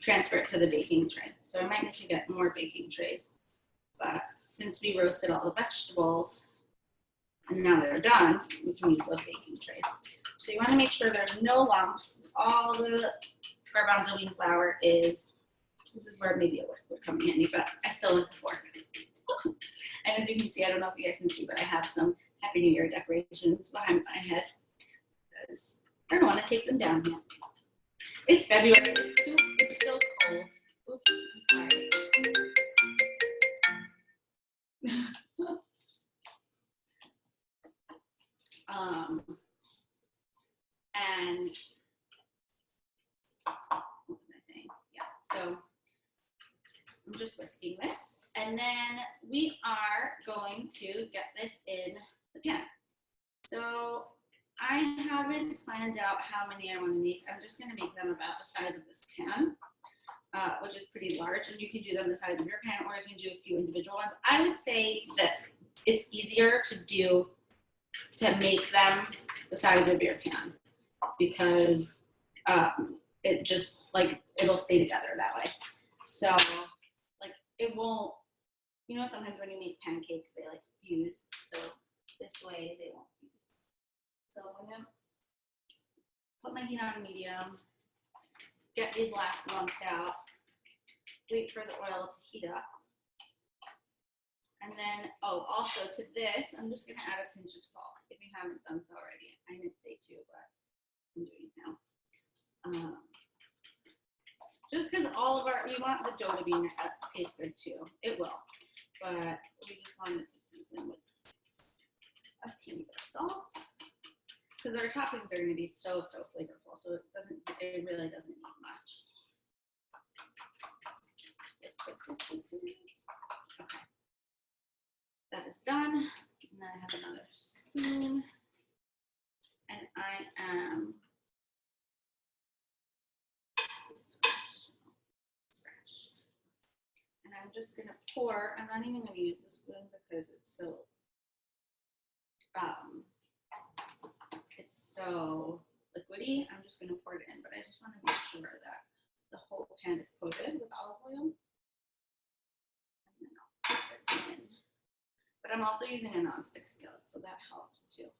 transfer it to the baking tray. So I might need to get more baking trays. But since we roasted all the vegetables and now they're done, we can use those baking trays. So you want to make sure there's no lumps. All the garbanzo bean flour this is where maybe a whisk would come in handy, but I still like the fork. And as you can see, I don't know if you guys can see, but I have some Happy New Year decorations behind my head because I don't want to take them down yet. It's February, it's still cold. Oops, I'm sorry. And what was I saying? Yeah, so I'm just whisking this, and then we are going to get this in the pan. So I haven't planned out how many I want to make. I'm just going to make them about the size of this pan, which is pretty large, and you can do them the size of your pan, or you can do a few individual ones. I would say that it's easier to make them the size of your pan because it just like it'll stay together that way. So like it won't, you know, sometimes when you make pancakes they like fuse, so this way they won't fuse. So I'm gonna put my heat on medium, get these last lumps out, wait for the oil to heat up. And then, oh, also to this, I'm just gonna add a pinch of salt if you haven't done so already. I didn't say to, but I'm doing it now. Just because all of we want the dough to be taste good too. It will, but we just wanted to season with a teeny bit of salt because our toppings are going to be so flavorful. So it really doesn't need much. Okay. That is done. And then I have another spoon. And I am and I'm just gonna pour. I'm not even gonna use the spoon because it's so liquidy. I'm just gonna pour it in, but I just want to make sure that the whole pan is coated with olive oil. And then I'll put it in. But I'm also using a nonstick skillet, so that helps too.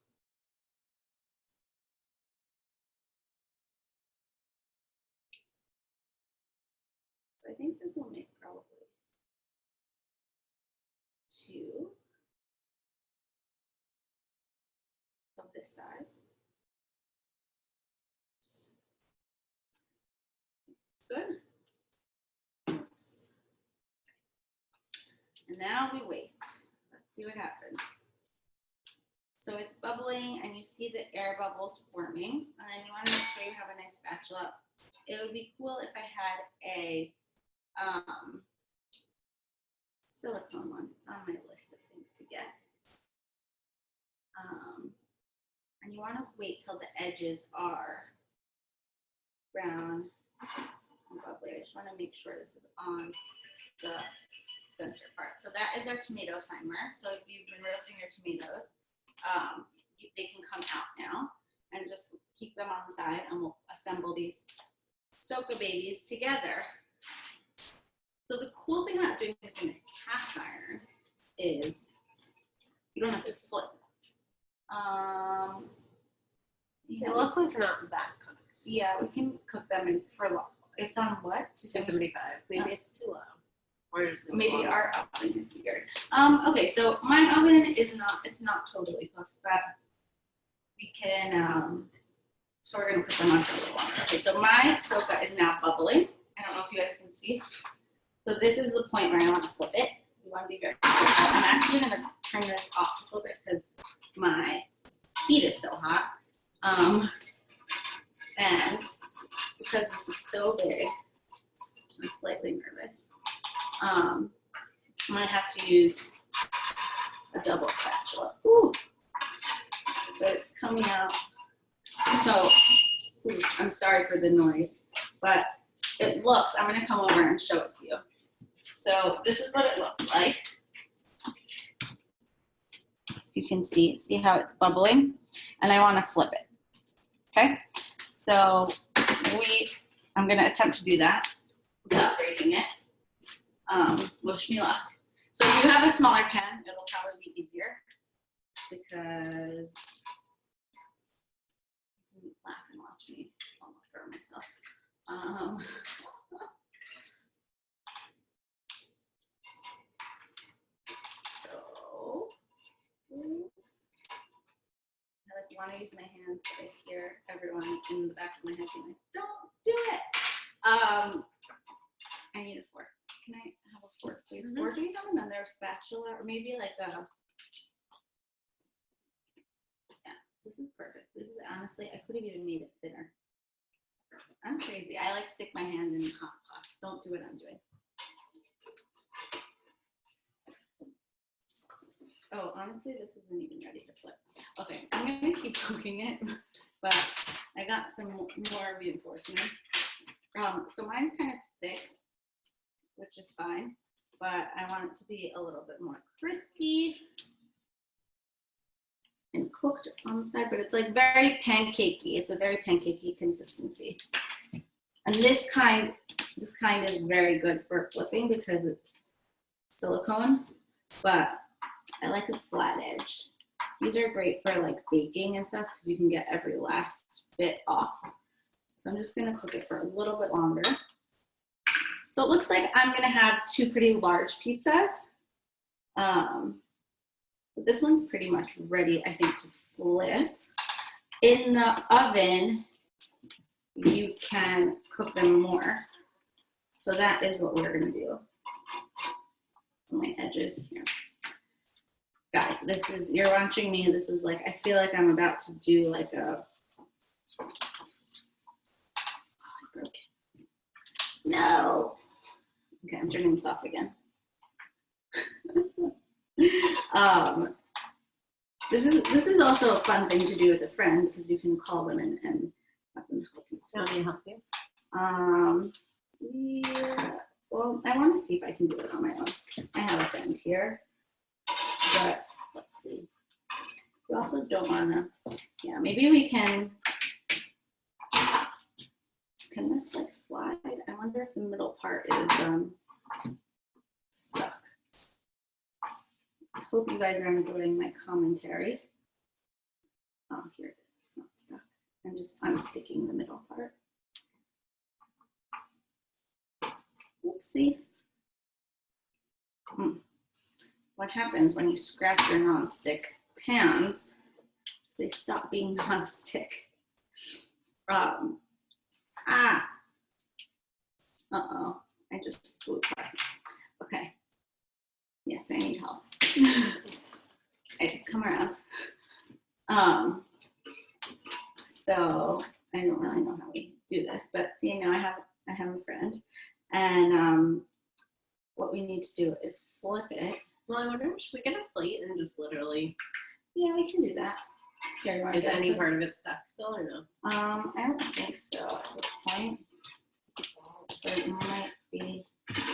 I think this will make probably 2 of this size. Good. Oops. And now we wait. Let's see what happens. So it's bubbling and you see the air bubbles forming. And then you want to make sure you have a nice spatula. It would be cool if I had a silicone one. It's on my list of things to get. And you want to wait till the edges are brown and bubbly. I just want to make sure this is on the center part. So that is our tomato timer. So if you've been roasting your tomatoes, they can come out now, and just keep them on the side, and we'll assemble these Socca babies together. So the cool thing about doing this in a cast iron is you don't have to flip. They look like they're not that cooked. Yeah, we can cook them in for long. It's on what? 275. Maybe it's too low. Or Maybe our oven is weird. Okay, so my oven is not totally cooked, but we can, so we're gonna put them on for a little longer. Okay, so my Socca is now bubbling. I don't know if you guys can see. So this is the point where I want to flip it. You want to be very careful. I'm actually gonna turn this off to flip it because my heat is so hot. And because this is so big, I'm slightly nervous. I might have to use a double spatula. Ooh. But it's coming out. So I'm sorry for the noise, but it looks, I'm gonna come over and show it to you. So this is what it looks like. You can see how it's bubbling, and I wanna flip it, okay? So I'm gonna attempt to do that without breaking it. Wish me luck. So if you have a smaller pan, it'll probably be easier because you can laugh and watch me almost burn myself. So I like want to use my hands, but I hear everyone in the back of my head being like, "Don't do it." I need a fork. Can I have a fork, please? Mm-hmm. Or do we have another spatula, or maybe like a? Yeah, this is perfect. This is honestly, I could have even made it thinner. I'm crazy. I like stick my hand in hot pots. Don't do what I'm doing. Oh, honestly, this isn't even ready to flip. Okay, I'm gonna keep cooking it, but I got some more reinforcements. So mine's kind of thick, which is fine, but I want it to be a little bit more crispy. cooked on the side, but it's like very pancakey. It's a very pancakey consistency. And this kind is very good for flipping because it's silicone, but I like it flat edged. These are great for like baking and stuff because you can get every last bit off. So I'm just gonna cook it for a little bit longer. So it looks like I'm gonna have 2 pretty large pizzas. But this one's pretty much ready, I think, to flip. In the oven, you can cook them more. So that is what we're gonna do. My edges here. Guys, this is, you're watching me, this is like, I feel like I'm about to do like a, oh, I broke it. No. Okay, I'm turning this off again. This is also a fun thing to do with a friend because you can call them and have them help you. Want me to help you? Yeah. Well, I want to see if I can do it on my own. I have a friend here, but let's see. We also don't want to. Yeah, maybe we can. Can this like slide? I wonder if the middle part is stuck. I hope you guys are enjoying my commentary. Oh, here it is. It's not stuck. I'm just unsticking the middle part. Oopsie. What happens when you scratch your non-stick pans? They stop being non-stick. Uh-oh. I just blew apart. Okay. Yes, I need help. Okay, come around. So I don't really know how we do this, but see, now I have a friend, and what we need to do is flip it. Well, I wonder, should we get a plate and just literally? Yeah, we can do that. Here, you want Is to any part of it stuck still or no? I don't think so at this point. But it might be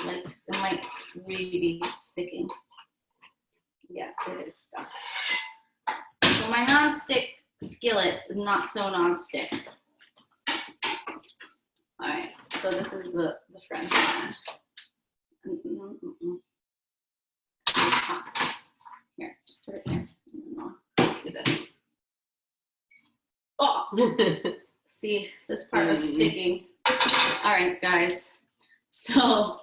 like it might really be sticking. Yeah, it is stuck. So my non-stick skillet is not so non-stick. All right, so this is the friend. Here, just put it here. Do this. Oh, see, this part was sticking. All right, guys. So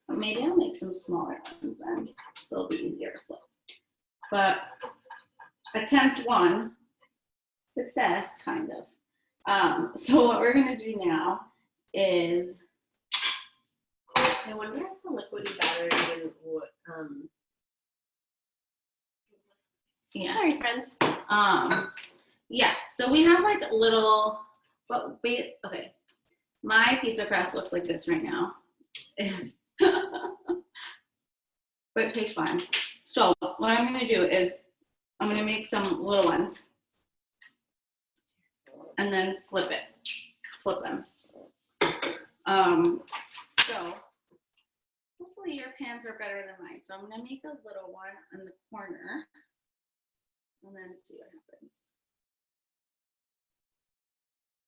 maybe I'll make some smaller ones then, so it'll be easier to flip. But attempt 1, success, kind of. So what we're gonna do now is, I wonder if the liquidy batter even would. yeah. Sorry, friends. Yeah. So we have like a little. But wait. Okay. My pizza crust looks like this right now. But it tastes fine. So what I'm gonna do is I'm gonna make some little ones and then flip them. So hopefully your pans are better than mine. So I'm gonna make a little one in the corner and then see what happens.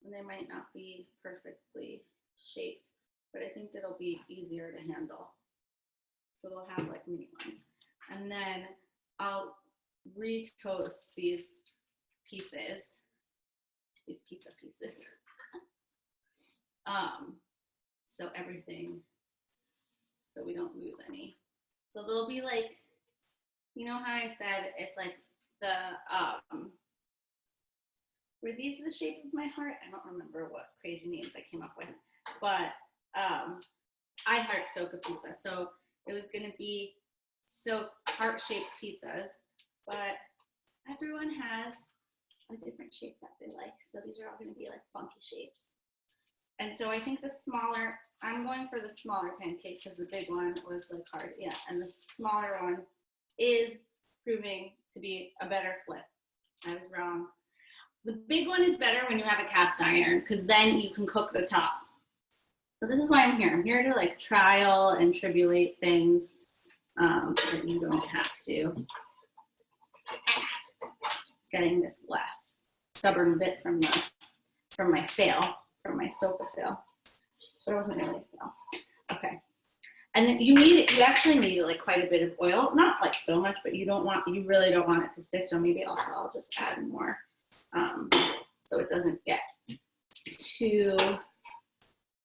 And they might not be perfectly shaped, but I think it'll be easier to handle. So we'll have like mini ones. And then I'll re-toast these pieces, these pizza pieces. So everything, so we don't lose any. So they'll be like, you know how I said it's like the, were these the shape of my heart? I don't remember what crazy names I came up with, but I heart Socca pizza. So it was gonna be heart-shaped pizzas, but everyone has a different shape that they like. So these are all gonna be like funky shapes. And so I think I'm going for the smaller pancake because the big one was like hard. Yeah, and the smaller one is proving to be a better flip. I was wrong. The big one is better when you have a cast iron because then you can cook the top. So this is why I'm here. I'm here to like trial and tribulate things so that you don't have to. Getting this last stubborn bit from my fail, from my Socca fail. But it wasn't really a fail. Okay. And then you actually need like quite a bit of oil, not like so much, but you really don't want it to stick. So maybe also I'll just add more, so it doesn't get too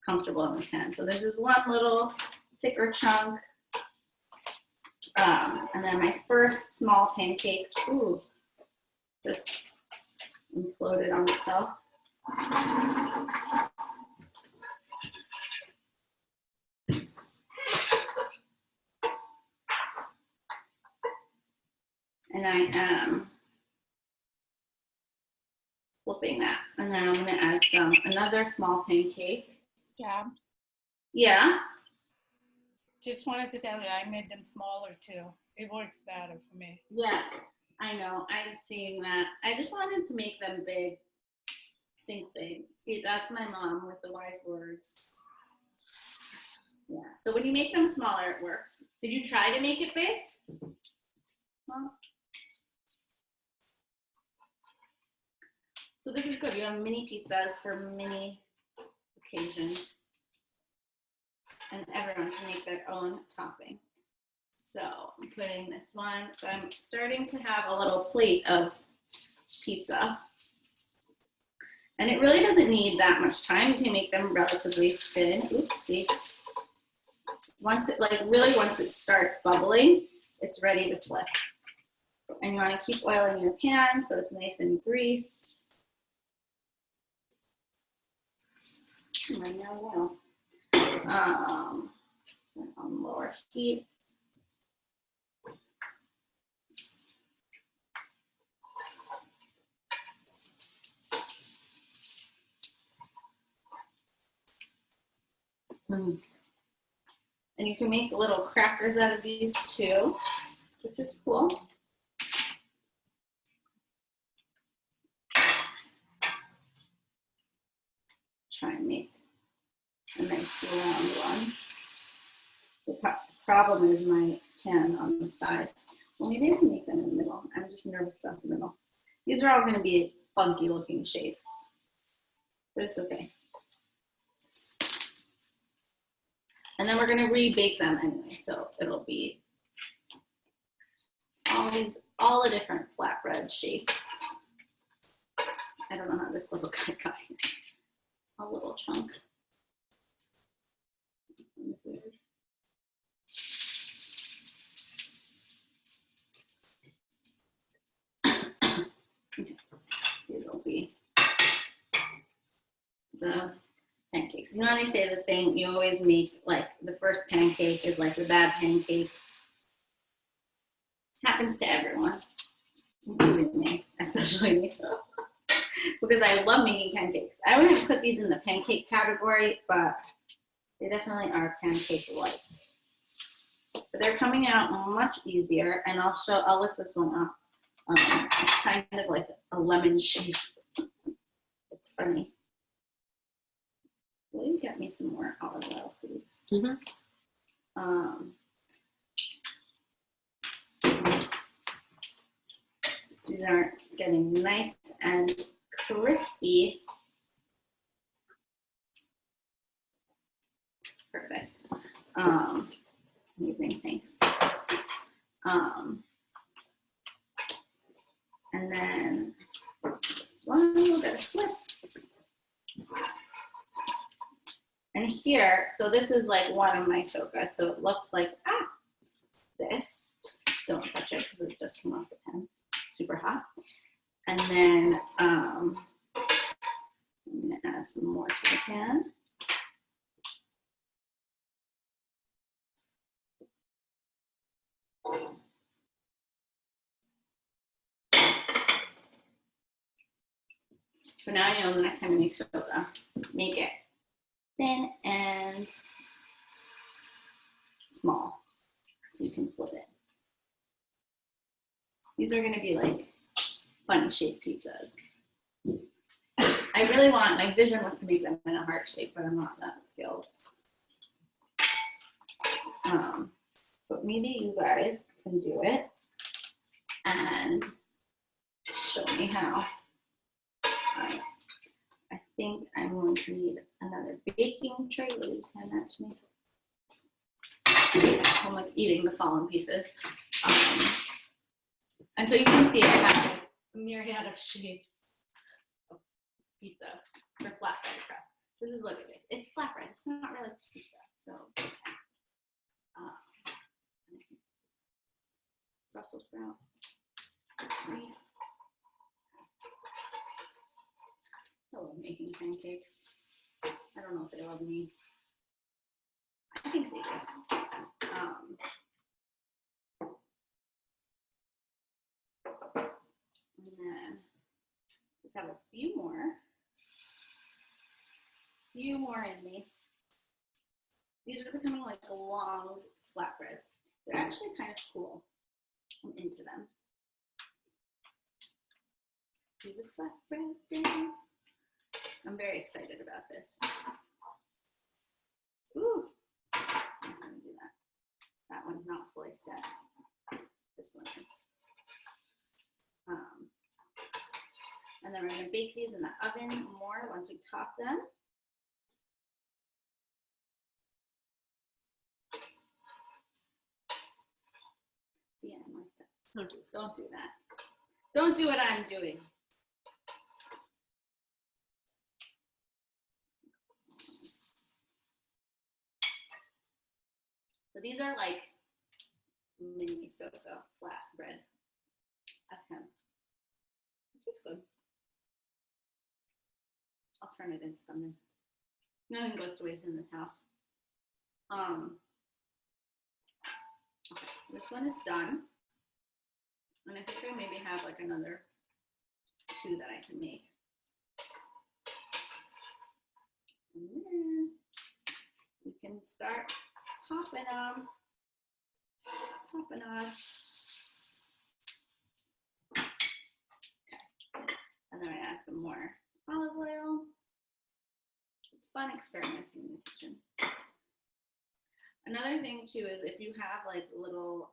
comfortable in the pan. So this is one little thicker chunk. And then my first small pancake, just imploded on itself. And I am flipping that. And then I'm gonna add another small pancake. Yeah, Yeah, just wanted to tell you, I made them smaller too. It works better for me. yeah, I know, I'm seeing that. I just wanted to make them big, think big. See, that's my mom with the wise words. Yeah, so when you make them smaller, it works. Did you try to make it big? Well, so this is good. You have mini pizzas for mini occasions. And everyone can make their own topping. So I'm putting this one. So I'm starting to have a little plate of pizza. And it really doesn't need that much time. You can make them relatively thin. Oopsie. Once it starts bubbling, it's ready to flip. And you want to keep oiling your pan so it's nice and greased. Right now, on lower heat. And you can make little crackers out of these too, which is cool. Try and make a nice round one. The problem is my pan on the side. Well, maybe I can make them in the middle. I'm just nervous about the middle. These are all going to be funky looking shapes, but it's okay. And then we're going to rebake them anyway, so it'll be all the different flatbread shapes. I don't know how this little guy got here. A little chunk. That's weird. Okay. These will be the pancakes. You know how they say the thing you always make, like the first pancake is like the bad pancake. Happens to everyone, including me, especially me. Because I love making pancakes. I wouldn't put these in the pancake category, but they definitely are pancake-like. But they're coming out much easier, and I'll lift this one up. It's kind of like a lemon shape. It's funny. Will you get me some more olive oil, please? Mm-hmm. These are getting nice and crispy. Perfect. Amazing, thanks. And then this one we'll get a flip. And here, so this is like one of my Socca, so it looks like this. Don't touch it because it just came off the pan. Super hot. And then I'm gonna add some more to the pan. So now you know the next time you make Socca, make it thin and small so you can flip it. These are gonna be like funny shaped pizzas. I really my vision was to make them in a heart shape, but I'm not that skilled. But maybe you guys can do it. and show me how. I think I'm going to need another baking tray. Will you just hand that to me? I'm like eating the fallen pieces. And so you can see I have like a myriad of shapes of pizza for flatbread crust. This is what it is. It's flatbread. It's not really pizza. So, Brussels sprout. Wheat. I love making pancakes. I don't know if they love me. I think they do. And then just have a few more in me. These are becoming like long flatbreads. They're actually kind of cool. I'm into them. Do the flatbread things. I'm very excited about this. Ooh, I'm gonna do that. That one's not fully set. This one is. And then we're gonna bake these in the oven more once we top them. Yeah, I'm like that. Don't do that. Don't do what I'm doing. So these are like mini Socca flatbread attempts, which is good. I'll turn it into something. Nothing goes to waste in this house. Okay, this one is done. And I think I maybe have like another 2 that I can make. And then we can start topping them. Okay. And then I add some more olive oil. It's fun experimenting in the kitchen. Another thing too is if you have like little,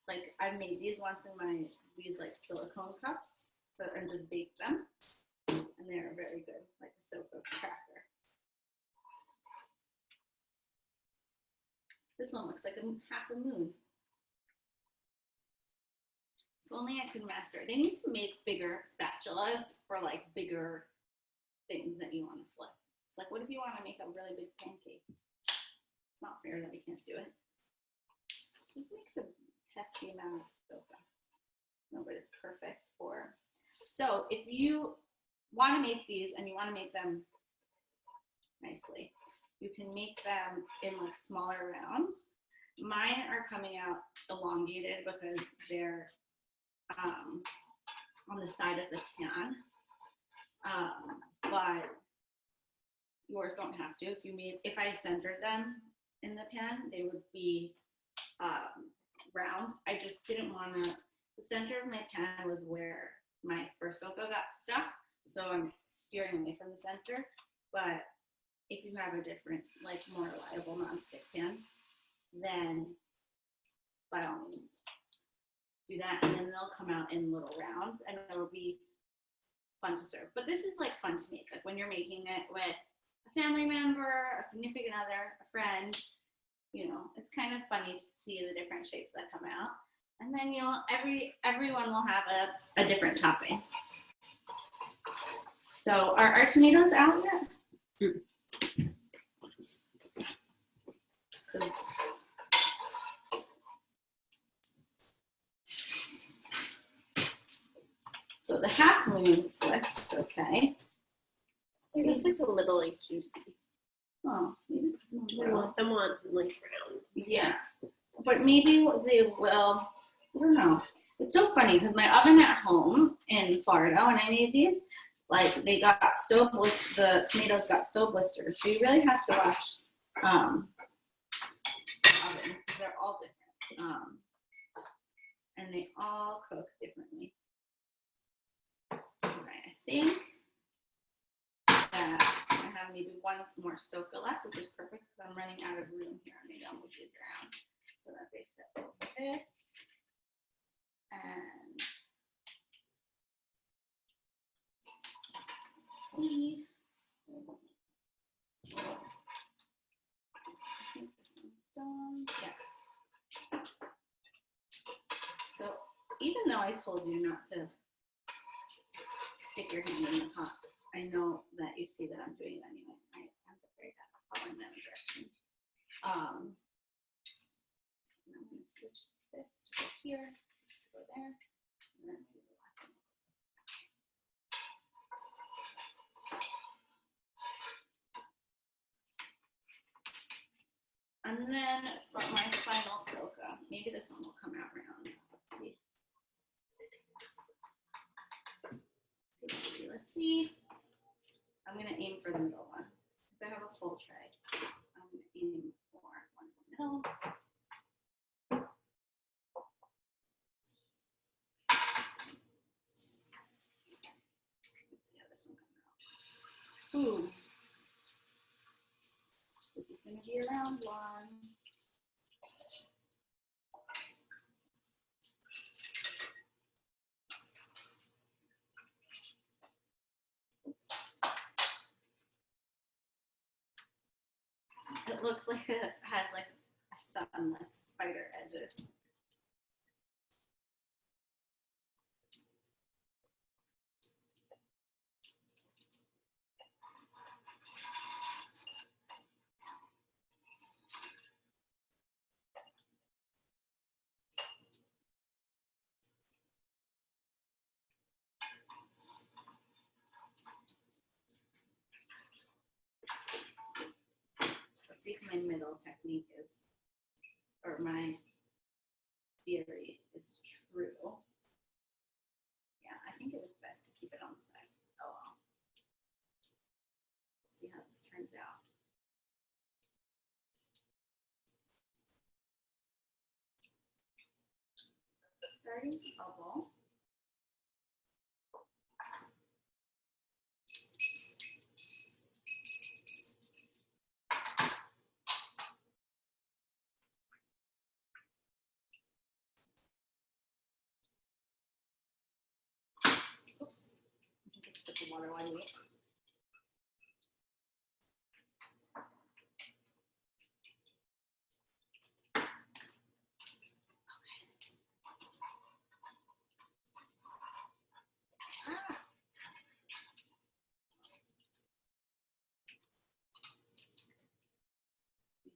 like I've made these once in these like silicone cups, and just baked them, and they're very good, like a Socca cracker. This one looks like half a moon. If only I could master it. They need to make bigger spatulas for like bigger things that you want to flip. It's like, what if you want to make a really big pancake? It's not fair that we can't do it. It just makes a hefty amount of Socca. No, but it's perfect for. So if you want to make these and you want to make them nicely, you can make them in like smaller rounds. Mine are coming out elongated because they're on the side of the pan, but yours don't have to. If I centered them in the pan, they would be round. I just didn't want to. The center of my pan was where my first Socca got stuck, so I'm steering away from the center. But if you have a different, like more reliable nonstick pan, then by all means do that, and then they'll come out in little rounds, and it'll be fun to serve. But this is like fun to make, like when you're making it with a family member, a significant other, a friend. You know, it's kind of funny to see the different shapes that come out, and then everyone will have a different topping. So are our tomatoes out yet? So the half moon flipped, okay. It's just like a little like juicy. Oh, maybe. I want them on like round. Yeah, but maybe they will. I don't know. It's so funny because my oven at home in Florida, when I made these, like they got so the tomatoes got so blistered. So you really have to wash ovens because they're all different, and they all cook differently. Right, I think that I have maybe one more Socca left, which is perfect because I'm running out of room here and I don't move these around. So so that they fit over this. And see. I think this one's done. Yeah. So even though I told you not to stick your hand in the pot, I know that you see that I'm doing it anyway. I'm very bad at following my own directions. And I'm going to switch this to go here, this to go there, and then maybe the left one. And then for my final Socca, maybe this one will come out round. Let's see. Let's see. I'm going to aim for the middle one because I have a full tray. I'm going to aim for one in the middle. Let's see how this one comes out. Ooh. This is going to be a round one. It looks like it has like a sun, like spider edges. See if my middle technique is, or my theory is true. Yeah, I think it was best to keep it on the side. Oh well. Let's see how this turns out. Starting to bubble. Oops. I think it's the water while you wait.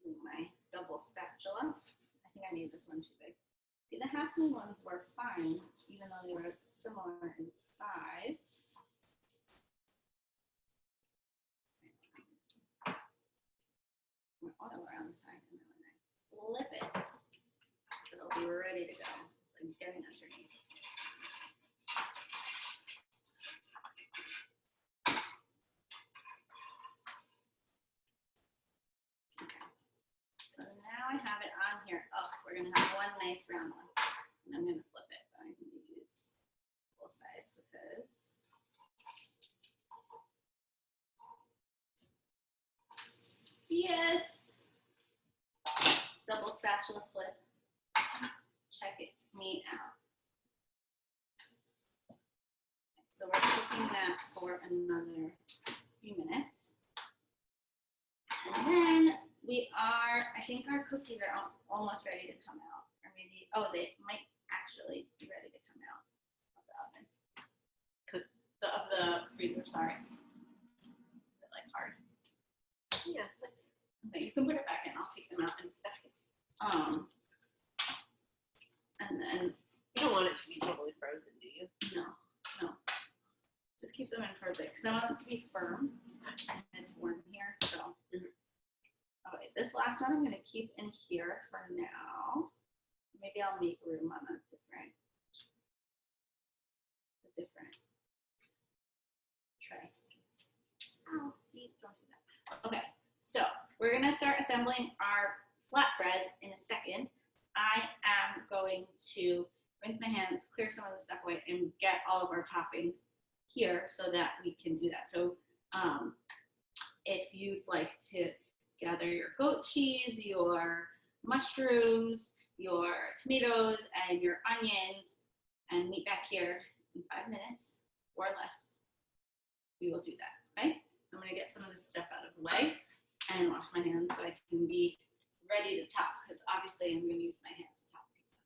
Using my double spatula. I think I made this one too big. See, the half moon ones were fine, even though they were similar in size. My oil around the side, and then when I flip it, it'll be ready to go. So I'm getting underneath. So now I have it on here. Oh, we're gonna have one nice round one. And I'm gonna flip it, but I'm gonna use both sides because yes. Double spatula flip. Check me out. So we're cooking that for another few minutes. And then I think our cookies are almost ready to come out. Or maybe, oh, they might actually be ready to come out of the oven. Of the freezer, sorry. They're like hard. Yeah. Okay, you can put it back in. I'll take them out in a second. And then You don't want it to be totally frozen, do you? no. Just keep them in for a bit because I want them to be firm and it's warm here. So, okay, this last one I'm going to keep in here for now. Maybe I'll make room on a different tray. Oh, see, don't do that. Okay, so we're going to start assembling our flatbreads in a second. I am going to rinse my hands, clear some of the stuff away, and get all of our toppings here so that we can do that. So if you'd like to gather your goat cheese, your mushrooms, your tomatoes and your onions and meet back here in 5 minutes or less. We will do that, okay? So I'm gonna get some of this stuff out of the way and wash my hands so I can be ready to top, because obviously I'm gonna use my hands to top pizza.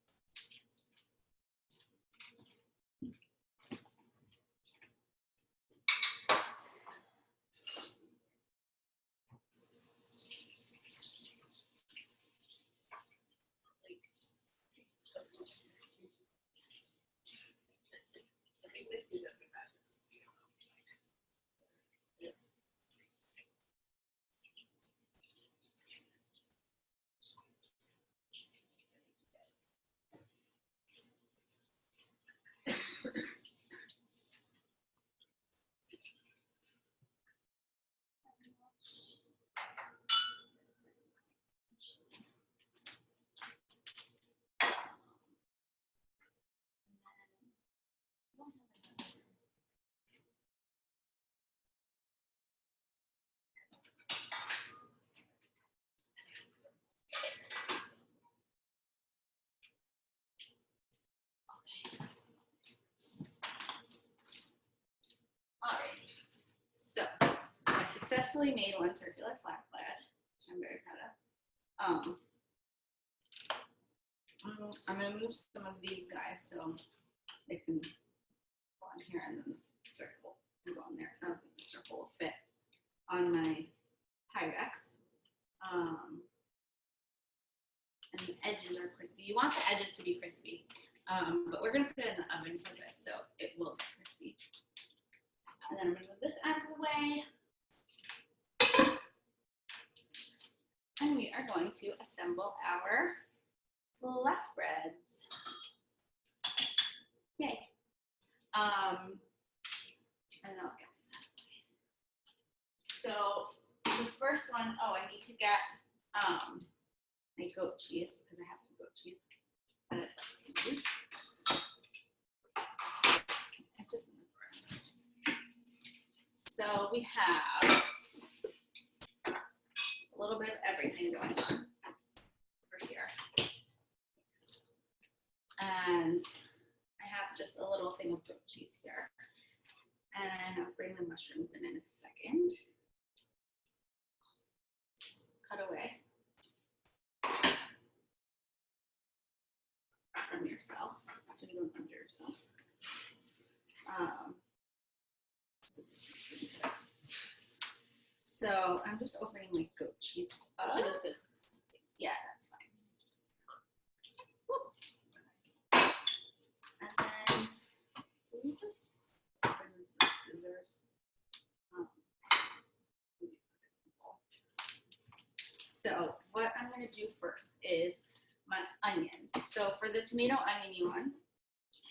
Alright, so I successfully made one circular flat plaid, which I'm very proud of. I'm gonna move some of these guys so they can go on here, and then the circle can go on there, because I don't think the circle will fit on my Pyrex. And the edges are crispy. You want the edges to be crispy, but we're gonna put it in the oven for a bit, so it will be crispy. And then I'm gonna move this out of the way. And we are going to assemble our flatbreads. Yay. And I'll get this out of the way. So the first one, oh, I need to get my goat cheese, because I have some goat cheese that I'd like to use. It's just in the fridge. So we have a little bit of everything going on over here. And I have just a little thing of goat cheese here. And I'll bring the mushrooms in a second. Cut away from yourself, so you don't injure yourself. So I'm just opening my goat cheese up. What is this? Yeah, that's fine. Whoop. And then will you just open this with scissors? So what I'm going to do first is my onions. So for the tomato oniony one,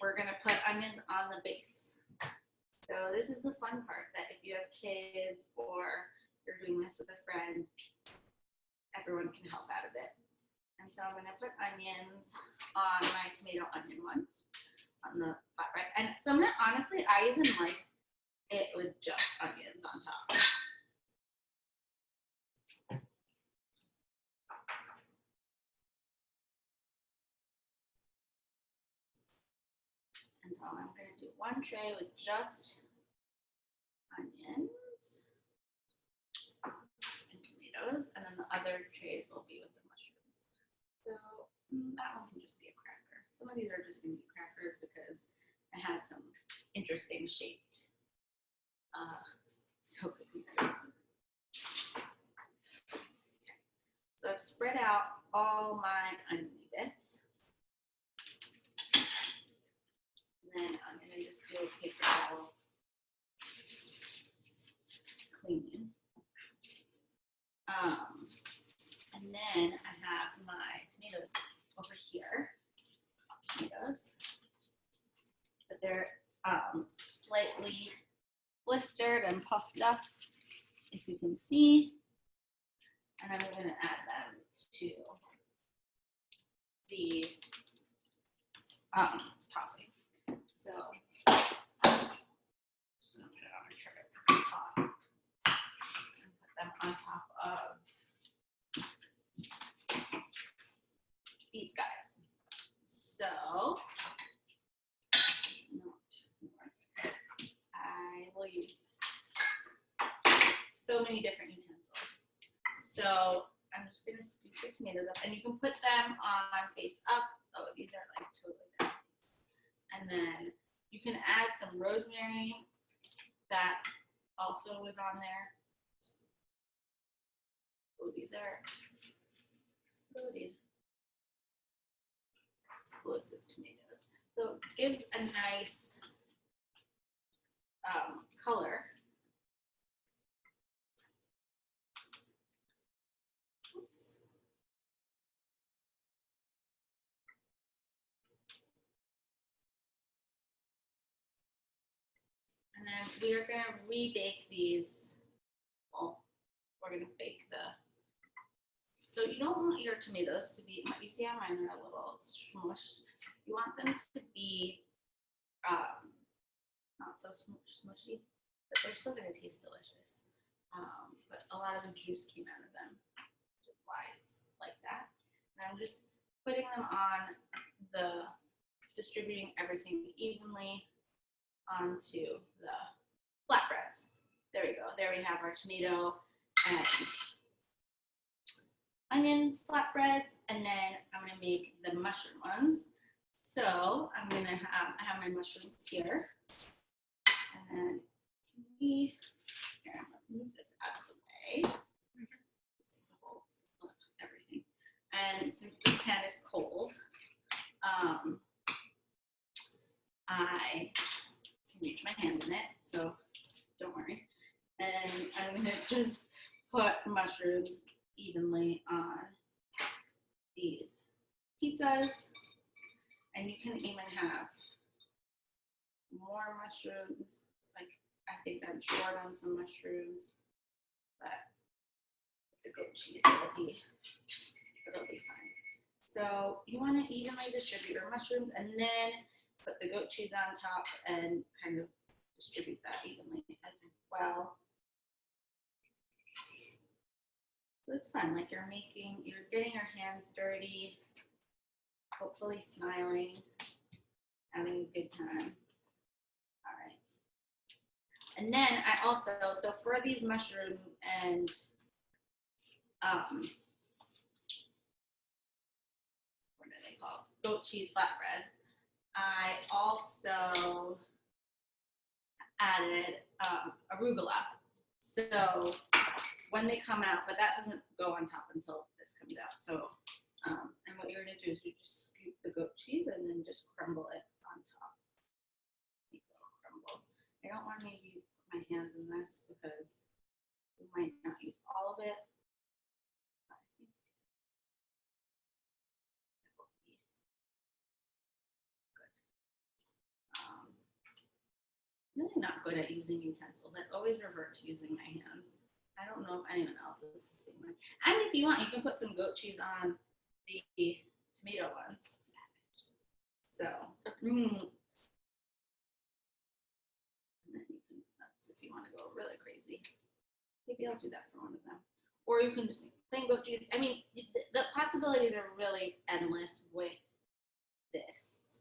we're going to put onions on the base. So this is the fun part, that if you have kids or you're doing this with a friend, everyone can help out a bit. And so I'm going to put onions on my tomato onion ones on the flatbread. And so I'm going to, honestly, I even like it with just onions on top. And so I'm going to do one tray with just onions and tomatoes, and then the other trays will be with the mushrooms. So that one can just be a cracker. Some of these are just going to be crackers because I had some interesting shaped Socca pieces. Okay. So I've spread out all my oniony bits. And then I'm going to just do a paper towel cleaning. And then I have my tomatoes over here. Tomatoes. But they're slightly blistered and puffed up, if you can see. And I'm going to add them to the topping. So just gonna put it on a tray at the top and put them on top of these guys. many different utensils. So I'm just gonna scoop the tomatoes up, and you can put them on face up. Oh, these are like totally down. And then you can add some rosemary that also was on there. Oh, these are exploded. Explosive tomatoes. So it gives a nice color. Oops. And then we are going to rebake these. Well, we're going to bake the. So you don't want your tomatoes to be, you see how mine are a little smushed. You want them to be not so smushy, but they're still going to taste delicious. But a lot of the juice came out of them, which is why it's like that. And I'm just putting them on distributing everything evenly onto the flatbreads. There we go. There we have our tomato and onions flatbreads, and then I'm gonna make the mushroom ones. So I'm gonna I have my mushrooms here, and here, let's move this out of the way. Everything, and since this pan is cold, I can reach my hand in it, so don't worry. And I'm gonna just put mushrooms evenly on these pizzas, and you can even have more mushrooms. Like, I think I'm short on some mushrooms, but the goat cheese, it'll be fine. So you want to evenly distribute your mushrooms, and then put the goat cheese on top and kind of distribute that evenly as well. So it's fun, like you're getting your hands dirty, hopefully smiling, having a good time. All right. And then I also, so for these mushroom and what are they called? Goat cheese flatbreads. I also added arugula. So when they come out, but that doesn't go on top until this comes out. So, and what you're gonna do is you just scoop the goat cheese and then just crumble it on top. These little crumbles. I don't want to use my hands in this because we might not use all of it. I think it will be good. I'm really not good at using utensils. I always revert to using my hands. I don't know if anyone else is the same way. And if you want, you can put some goat cheese on the tomato ones. So, and then you can, if you want to go really crazy, maybe I'll do that for one of them. Or you can just make plain goat cheese. I mean, the possibilities are really endless with this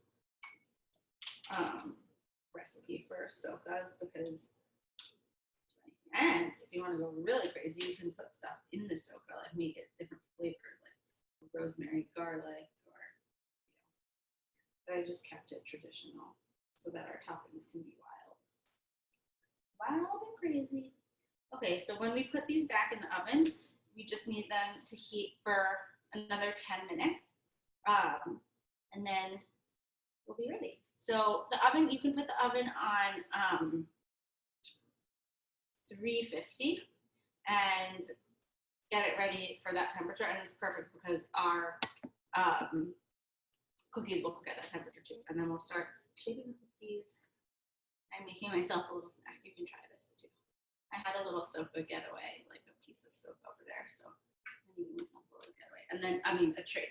recipe for Socca's, because. And if you want to go really crazy, you can put stuff in the Socca, like make it different flavors, like rosemary, garlic, or, but I just kept it traditional so that our toppings can be wild. Wild and crazy. Okay, so when we put these back in the oven, we just need them to heat for another 10 minutes. And then we'll be ready. So the oven, you can put the oven on 350 and get it ready for that temperature, and it's perfect because our cookies will cook at that temperature too. And then we'll start shaping the cookies. I'm making myself a little snack. You can try this too. I had a little Socca getaway, like a piece of Socca over there, so I'm making myself a little getaway. And then, I mean, a treat.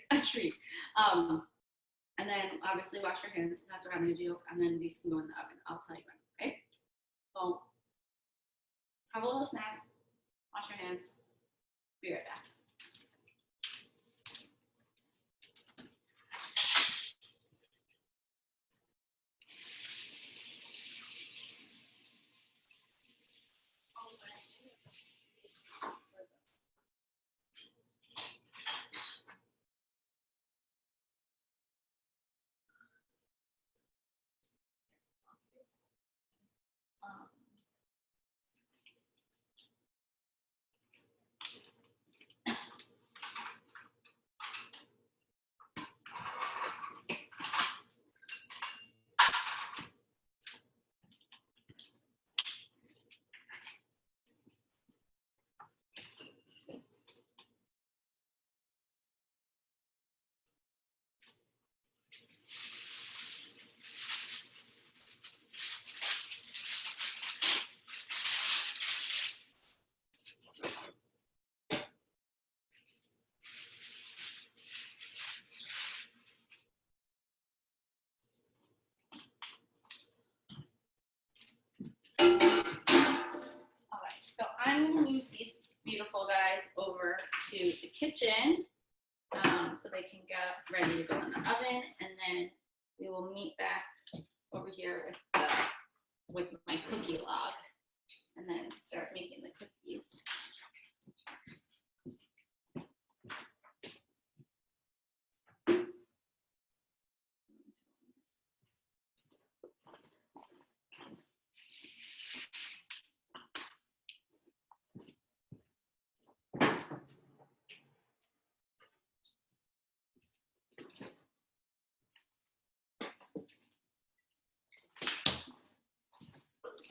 And then obviously wash your hands. That's what I'm gonna do. And then these can go in the oven. I'll tell you when. Okay. So have a little snack. Wash your hands. Be right back. to the kitchen so they can get ready to go in the oven, and then we will meet back over here with my cookie log, and then start making the cookies.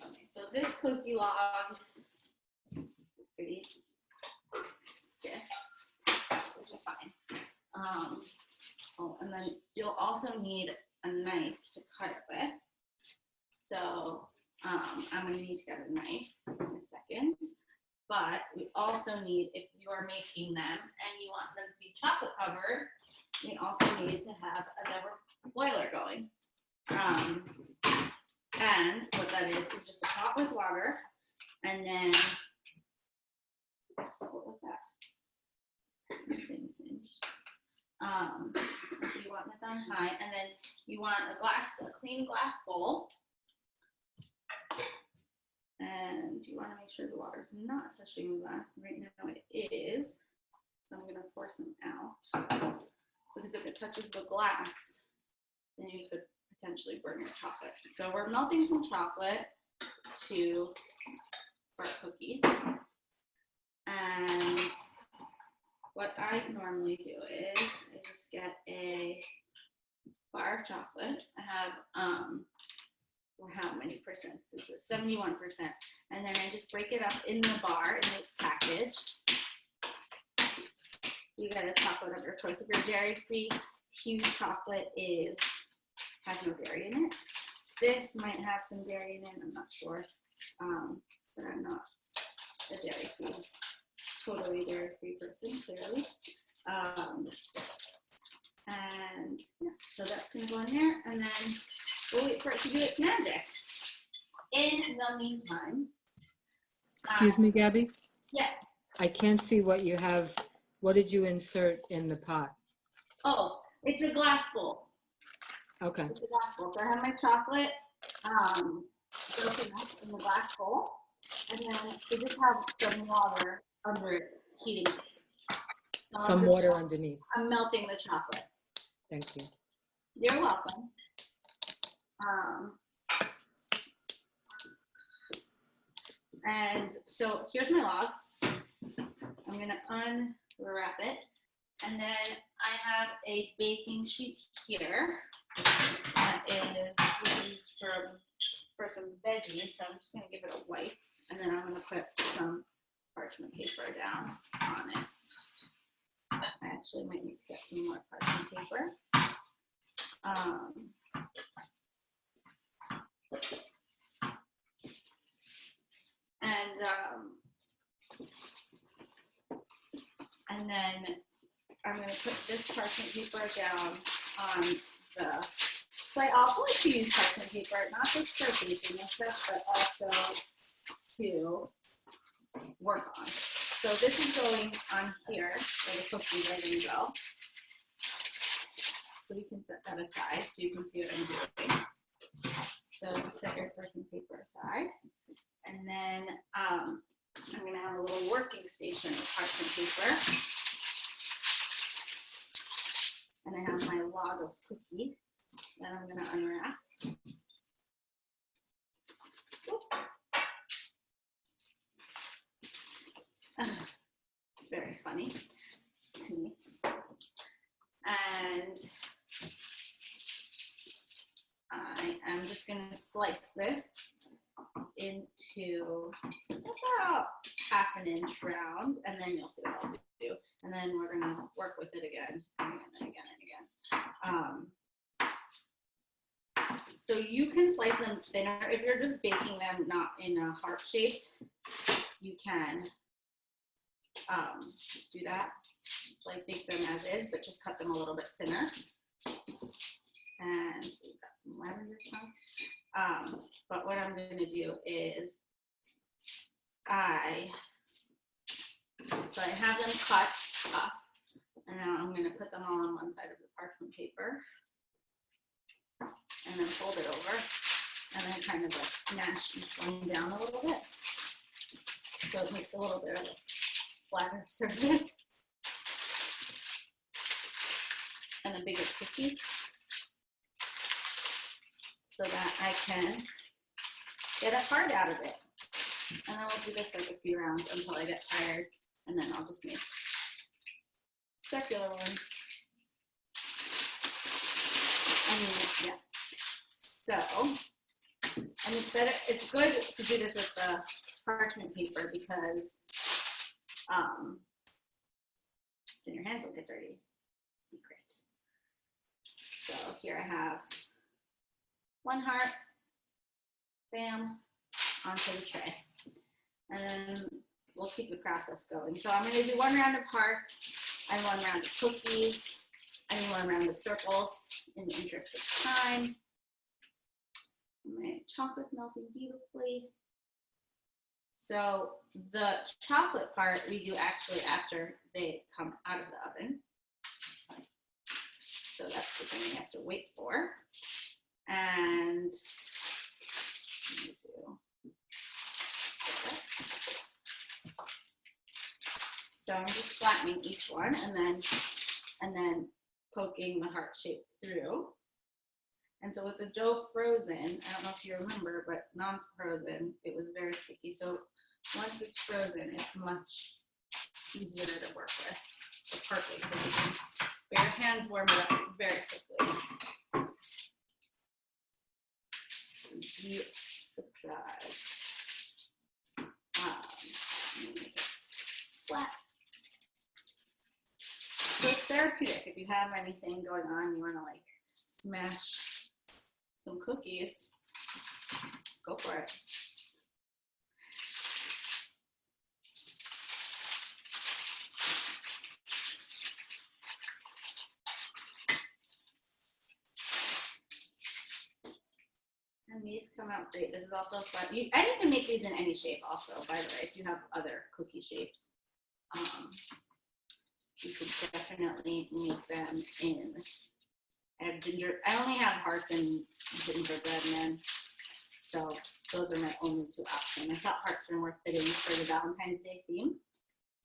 Okay, so this cookie log is pretty stiff, which is fine. Oh, and then you'll also need a knife to cut it with. So I'm going to need to get a knife in a second. But we also need, if you are making them and you want them to be chocolate covered, we also need to have a double boiler going. And what that is just a pot with water, and then, so what was that? So you want this on high, and then you want a clean glass bowl, and you want to make sure the water is not touching the glass. Right now it is, so I'm going to pour some out, because if it touches the glass, then you could potentially burn your chocolate. So we're melting some chocolate for our cookies. And what I normally do is I just get a bar of chocolate. I have, well, how many percent is this? 71%. And then I just break it up in the bar in the package. You get a chocolate of your choice. If you're dairy-free, huge chocolate has no dairy in it. This might have some dairy in it, I'm not sure, but I'm not a totally dairy-free person, clearly. And yeah, so that's gonna go in there, and then we'll wait for it to do its magic. In the meantime. Excuse me, Gaby? Yes. I can't see what you have. What did you insert in the pot? Oh, it's a glass bowl. Okay. It's a glass bowl. So I have my chocolate broken up in the glass bowl, and then we just have some water under it heating. So Some water underneath. I'm melting the chocolate. Thank you. You're welcome. And so here's my log. I'm gonna unwrap it, and then I have a baking sheet here that is used for some veggies. So I'm just gonna give it a wipe, and then I'm gonna put some parchment paper down on it. I actually might need to get some more parchment paper. And then I'm going to put this parchment paper down on the, so I also like to use parchment paper, not just for baking and stuff, but also to work on. So this is going on here, where the cookies are going to go. So we can set that aside so you can see what I'm doing. So set your parchment paper aside. And then I'm going to have a little working station of parchment paper. And I have my log of cookies that I'm going to unwrap. Very funny to me. And I am just going to slice this into about ½ inch rounds, and then you'll see what I'll do. And then we're going to work with it again and again and again. So you can slice them thinner. If you're just baking them not in a heart-shaped, you can do that, like bake them as is, but just cut them a little bit thinner. And we've got some lavender stuff. But what I'm going to do is so I have them cut up. And now I'm going to put them all on one side of the parchment paper. And then fold it over. And then kind of like smash each one down a little bit. So it makes a little bit of a flatter surface. And a bigger cookie. So that I can get a heart out of it. And then we'll do this like a few rounds until I get tired. And then I'll just make circular ones. Yeah. So, and it's good to do this with the parchment paper because then your hands will get dirty. Secret. So here I have one heart, bam, onto the tray. And then we'll keep the process going. So I'm going to do one round of hearts and one round of cookies and one round of circles in the interest of time. My chocolate's melting beautifully. So the chocolate part we do actually after they come out of the oven. So that's the thing we have to wait for. And so I'm just flattening each one and then poking the heart shape through. And so with the dough frozen, I don't know if you remember, but non-frozen, it was very sticky. So once it's frozen, it's much easier to work with. The perfect thing. But your hands warm it up very quickly. Deep surprise. Make it flat. So it's therapeutic. If you have anything going on, you want to like smash some cookies, go for it. And these come out great. This is also fun. And you can make these in any shape also, by the way, if you have other cookie shapes. You can definitely make them in. I have ginger. I only have hearts and gingerbread men, so those are my only two options. I thought hearts were more fitting for the Valentine's Day theme,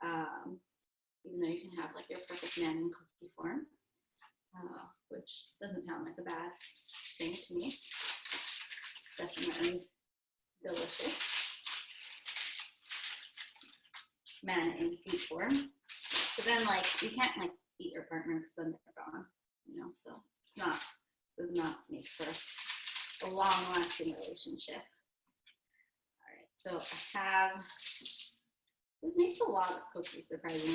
even though you can have like your perfect man in cookie form, which doesn't sound like a bad thing to me. Definitely delicious. Man in sweet form. But then like you can't like eat your partner because then they're gone, you know, so does not make for a long-lasting relationship. All right, so I have, this makes a lot of cookies, surprisingly.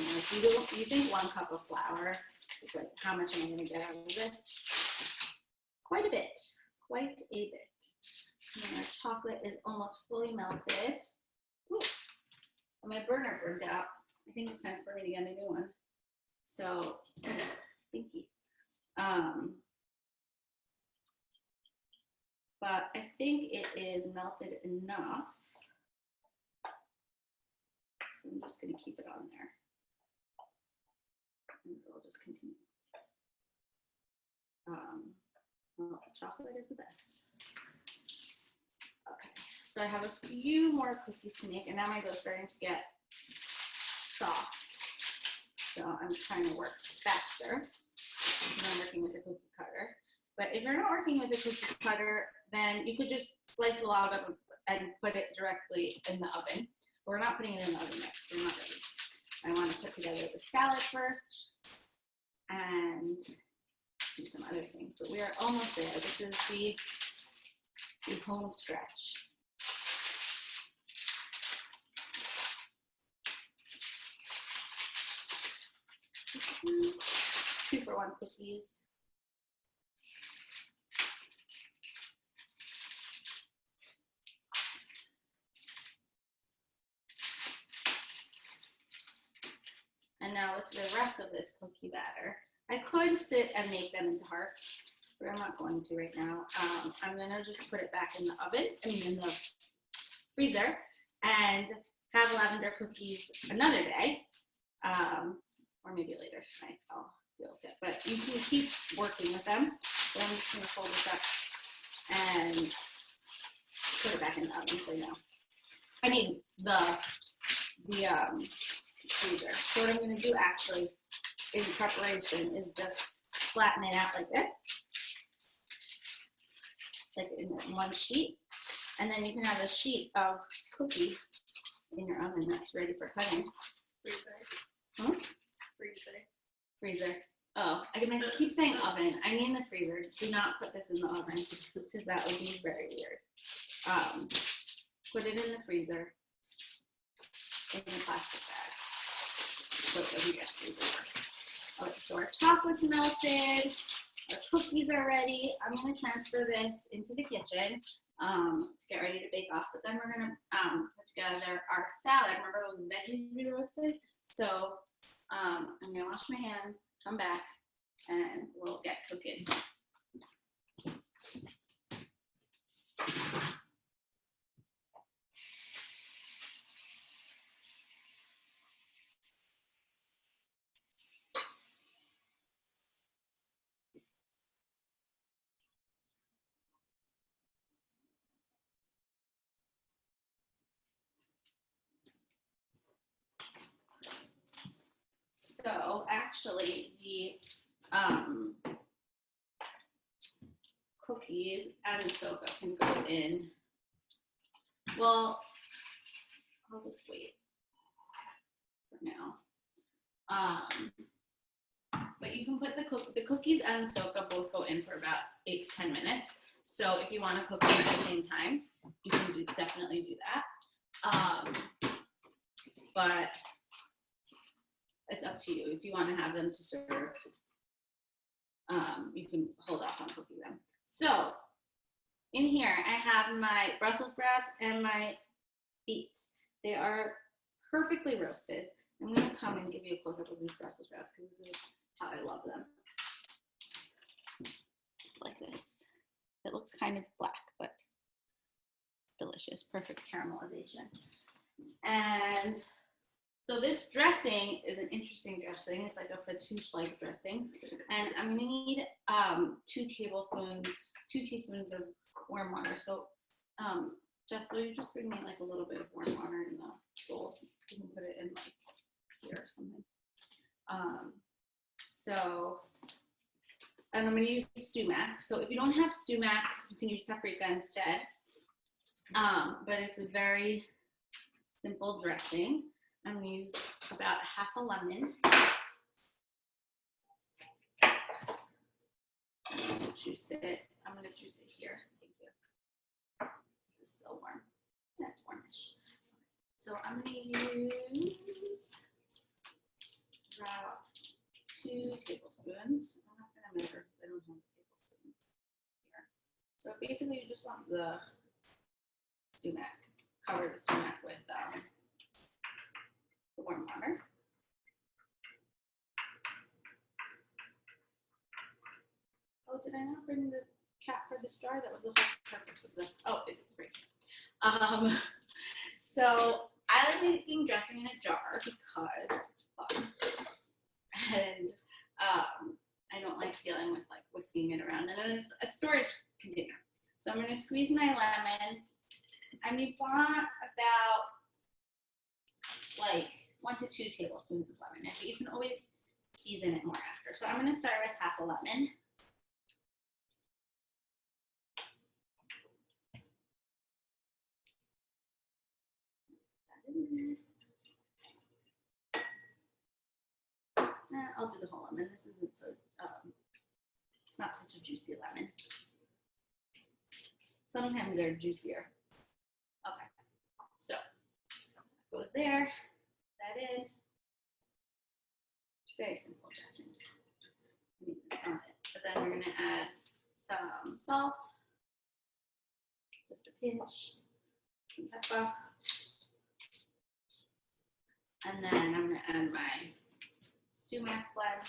Like you think 1 cup of flour is like, how much am I gonna get out of this? Quite a bit, quite a bit. And our chocolate is almost fully melted. Ooh, and my burner burned out. I think it's time for me to get a new one. So, stinky. But I think it is melted enough. So I'm just gonna keep it on there. And we'll just continue. Well, chocolate is the best. Okay, so I have a few more cookies to make, and now my dough's starting to get soft. So I'm trying to work faster. And I'm working with a cookie cutter. But if you're not working with a cookie cutter, then you could just slice the log up and put it directly in the oven. We're not putting it in the oven yet, so we're not ready. I want to put together the salad first and do some other things. But we are almost there. This is the home stretch. Two for one cookies. And now with the rest of this cookie batter, I could sit and make them into hearts, but I'm not going to right now. I'm gonna just put it back in the oven, in the freezer, and have lavender cookies another day. Or or maybe later tonight I'll deal with it. But you can keep working with them. So I'm just gonna fold this up and put it back in the oven so you know. I mean the freezer. So what I'm gonna do actually in preparation is just flatten it out like this, like in one sheet, and then you can have a sheet of cookies in your oven that's ready for cutting. Freezer. Freezer. Oh, I keep saying oven. I mean the freezer. Do not put this in the oven because that would be very weird. Put it in the freezer in the plastic bag so it doesn't get freezer. Okay, so our chocolate's melted. Our cookies are ready. I'm going to transfer this into the kitchen to get ready to bake off. But then we're going to put together our salad. Remember those veggies we roasted? So I'm going to wash my hands, come back, and we'll get cooking. So actually the cookies and Socca can go in. Well, I'll just wait for now. But you can put the cookies and Socca both go in for about 8 to 10 minutes. So if you want to cook them at the same time, you can definitely do that. But it's up to you. If you want to have them to serve, you can hold off on cooking them. So in here, I have my Brussels sprouts and my beets. They are perfectly roasted. I'm going to come and give you a close-up of these Brussels sprouts because this is how I love them. Like this. It looks kind of black, but delicious. Perfect caramelization. And so this dressing is an interesting dressing. It's like a fattoush-like dressing. And I'm going to need 2 teaspoons of warm water. So Jess, will you just bring me like a little bit of warm water in the bowl? You can put it in like here or something. And I'm going to use sumac. So if you don't have sumac, you can use paprika instead. But it's a very simple dressing. I'm going to use about half a lemon. Just juice it. I'm going to juice it here. Thank you. This is still warm. Yeah, it's warmish. So I'm going to use about 2 tablespoons. I'm not going to measure because I don't have a tablespoon here. So basically, you just want the sumac. Cover the sumac with the warm water. Oh, did I not bring the cap for this jar? That was the whole purpose of this. Oh, it is right here. So I like making dressing in a jar because it's fun. And I don't like dealing with like whisking it around. And then it's a storage container. So I'm going to squeeze my lemon. And we want about like 1 to 2 tablespoons of lemon. But you can always season it more after. So I'm going to start with half a lemon. I'll do the whole lemon. This isn't so, it's not such a juicy lemon. Sometimes they're juicier. Okay, so goes there, that in. It's very simple dressing. I mean, it's not it. But then we're gonna add some salt, just a pinch, some pepper. And then I'm gonna add my sumac blend,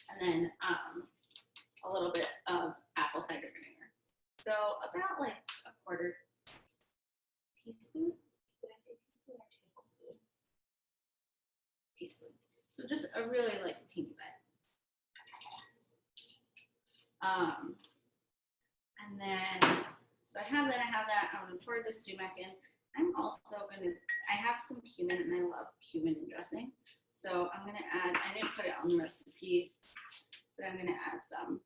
and then a little bit of apple cider vinegar. So about like a 1/4 teaspoon. Did I say teaspoon or tablespoon? teaspoon. So just a really like teeny bit. And then, so I have that. I'm gonna pour this sumac in. I'm also gonna, I have some cumin and I love cumin in dressing. So I'm gonna add, I didn't put it on the recipe, but I'm gonna add some.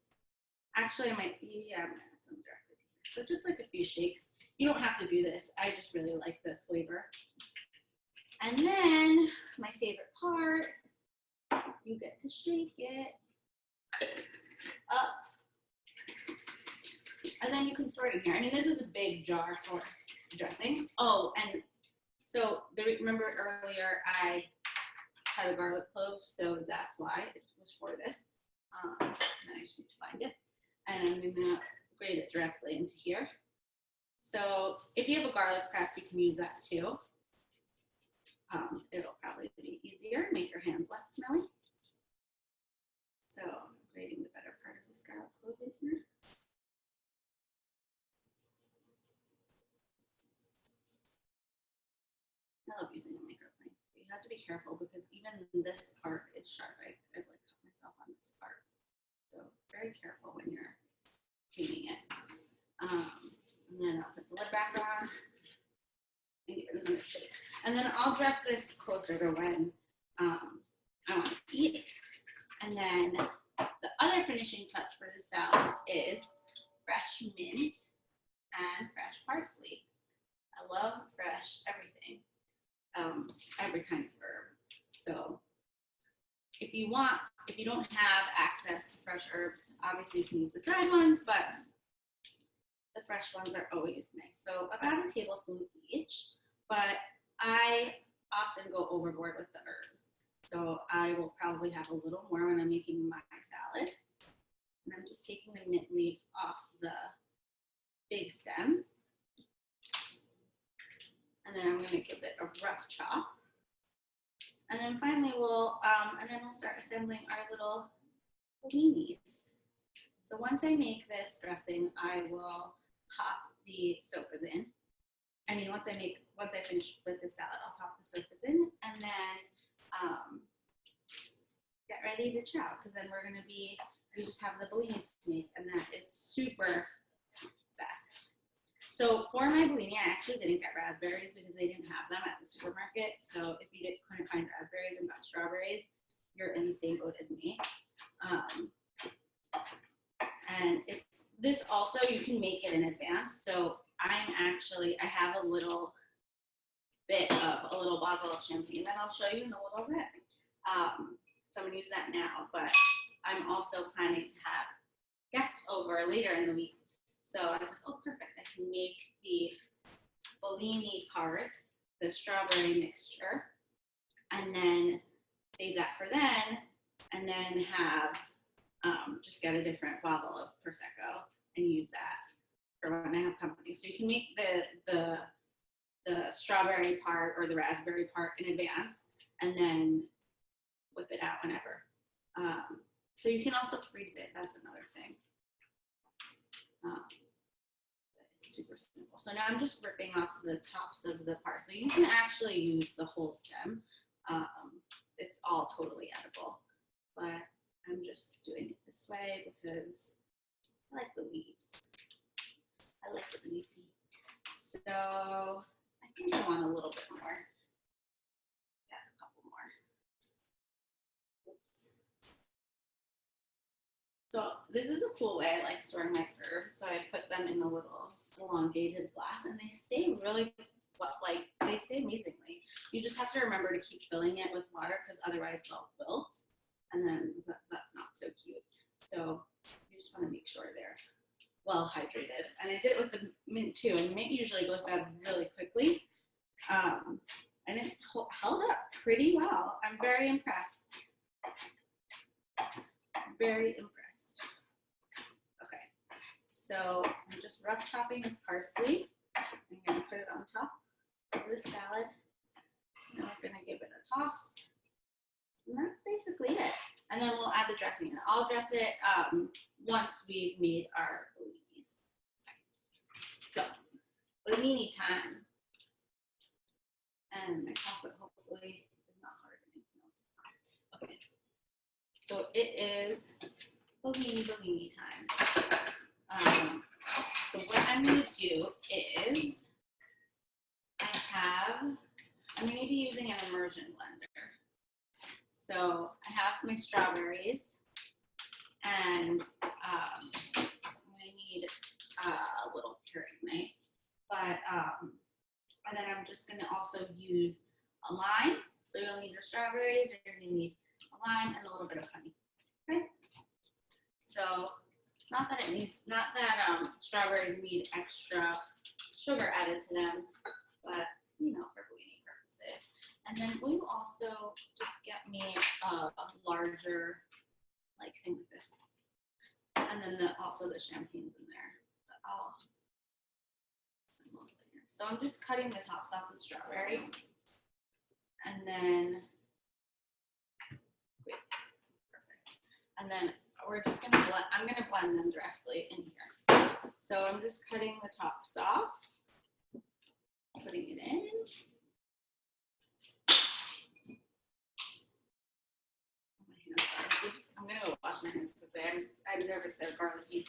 Actually, I might be, yeah, I'm gonna add some directly to here. So just like a few shakes. You don't have to do this. I just really like the flavor. And then my favorite part, you get to shake it up. And then you can store it in here. I mean, this is a big jar for dressing. Oh, and so remember earlier I had a garlic clove, so that's why it was for this. And I just need to find it. And I'm gonna grate it directly into here. So if you have a garlic press, you can use that too. It'll probably be easier, make your hands less smelly. So I'm grating the better part of this garlic clove in here. I love using a microplane. You have to be careful because even this part is sharp. I've like cut myself on this part. So very careful when you're cleaning it. And then I'll put the lid back on and give it another shake. And then I'll dress this closer to when I want to eat it. And then the other finishing touch for the salad is fresh mint and fresh parsley. I love fresh everything. Every kind of herb. So if you don't have access to fresh herbs, obviously you can use the dried ones, but the fresh ones are always nice. So about a tablespoon each, but I often go overboard with the herbs. So I will probably have a little more when I'm making my salad. And I'm just taking the mint leaves off the big stem. And then I'm going to give it a rough chop. And then finally we'll start assembling our little bellinis. So once I make this dressing, I will pop the Soccas in. I mean, once I finish with the salad, I'll pop the Soccas in and then get ready to chow, because then we just have the bellinis to make, and that is super fast. So for my bellini, I actually didn't get raspberries because they didn't have them at the supermarket. So if you couldn't find raspberries and got strawberries, you're in the same boat as me. And this also, you can make it in advance. So I have a little bottle of champagne that I'll show you in a little bit. So I'm gonna use that now, but I'm also planning to have guests over later in the week. So I was like, oh, perfect. I can make the bellini part, the strawberry mixture, and then save that for then, and then have, just get a different bottle of Prosecco and use that for when I have company. So you can make the strawberry part or the raspberry part in advance, and then whip it out whenever. So you can also freeze it. That's another thing. It's super simple. So now I'm just ripping off the tops of the parsley. You can actually use the whole stem. It's all totally edible, but I'm just doing it this way because I like the leaves. I like the leafy. So I think I want a little bit more. Yeah, a couple more. Oops. So this is a cool way I like storing my herbs. So I put them in a little elongated glass, and they stay really they stay amazingly. You just have to remember to keep filling it with water because otherwise they'll wilt, and then that's not so cute. So you just want to make sure they're well hydrated. And I did it with the mint too, and mint usually goes bad really quickly. And it's held up pretty well. I'm very impressed. Very impressed. Okay, so I'm just rough chopping this parsley. I'm going to put it on top of the salad. And we're going to give it a toss. And that's basically it. And then we'll add the dressing in. I'll dress it once we've made our bellinis. So, bellini time. And my chocolate hopefully is not hard enough. So it is Bae-lini time. So what I'm going to do is I'm going to be using an immersion blender. So I have my strawberries, and I'm going to need a little paring knife, but and then I'm just going to also use a lime. So you'll need your strawberries, or you're going to need a lime and a little bit of honey. Okay. So not that strawberries need extra sugar added to them, but you know, for Bae-lini purposes. And then will you also just get me a larger like thing like this, and then also the champagne's in there. But so I'm just cutting the tops off the strawberry, and then and then we're just gonna blend. I'm gonna blend them directly in here. So I'm just cutting the tops off, putting it in. I'm gonna go wash my hands quickly. I'm nervous they're garlicky.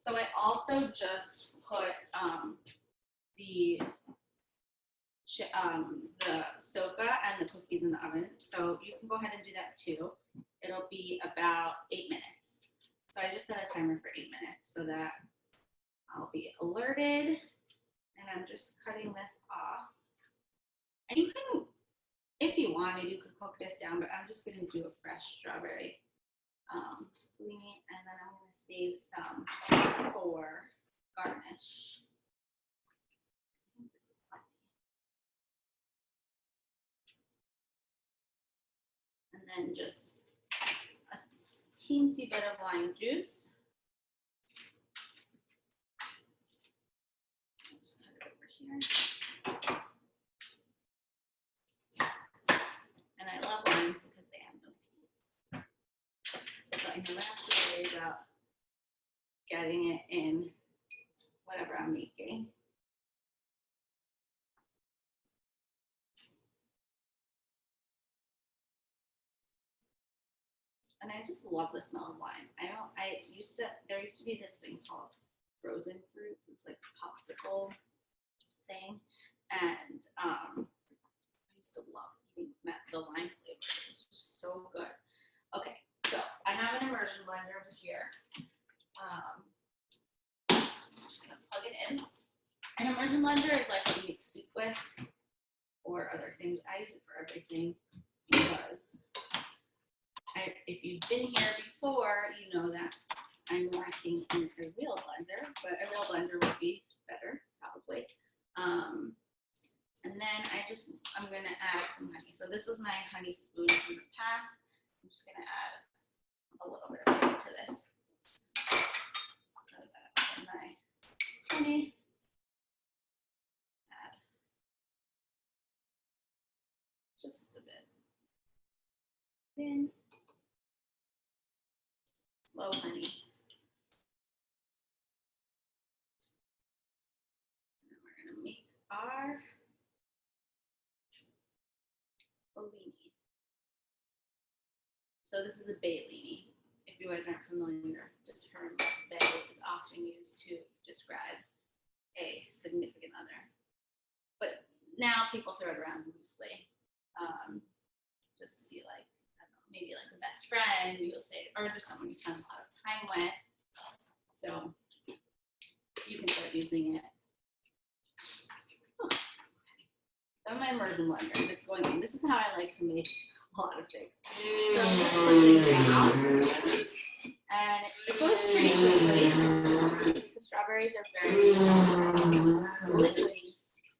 So I also just put the Socca and the cookies in the oven. So you can go ahead and do that too. It'll be about 8 minutes. So I just set a timer for 8 minutes so that I'll be alerted. And I'm just cutting this off. And you can, if you wanted, you could cook this down, but I'm just gonna do a fresh strawberry Bae-lini, and then I'm gonna save some for garnish. I think this is plenty. And then just a teensy bit of lime juice. I'll just cut it over here. And I love limes because they have no teeth. So I never have to worry about getting it in whatever I'm making. And I just love the smell of lime. There used to be this thing called frozen fruits. It's like a popsicle thing. And I used to love eating the lime flavor. It's just so good. Okay, so I have an immersion blender over here. I'm just gonna plug it in. An immersion blender is like what you make soup with or other things. I use it for everything because if you've been here before, you know that I'm lacking in a real blender, but a real blender would be better, probably. And then I'm gonna add some honey. So this was my honey spoon from the past. I'm just gonna add a little bit of honey to this. So that my honey, add just a bit in. Slow honey. And then we're gonna make our Bae-lini. So this is a Bae-lini. If you guys aren't familiar, the term bae is often used to describe a significant other. But now people throw it around loosely, just to be like, I don't know, maybe like a best friend, you'll say, or just someone you spend a lot of time with. So you can start using it. Oh, okay. So my immersion blender, it's going in. This is how I like to make a lot of things. So I'm just putting it down, and it goes pretty quickly. The strawberry strawberries are very liquidy.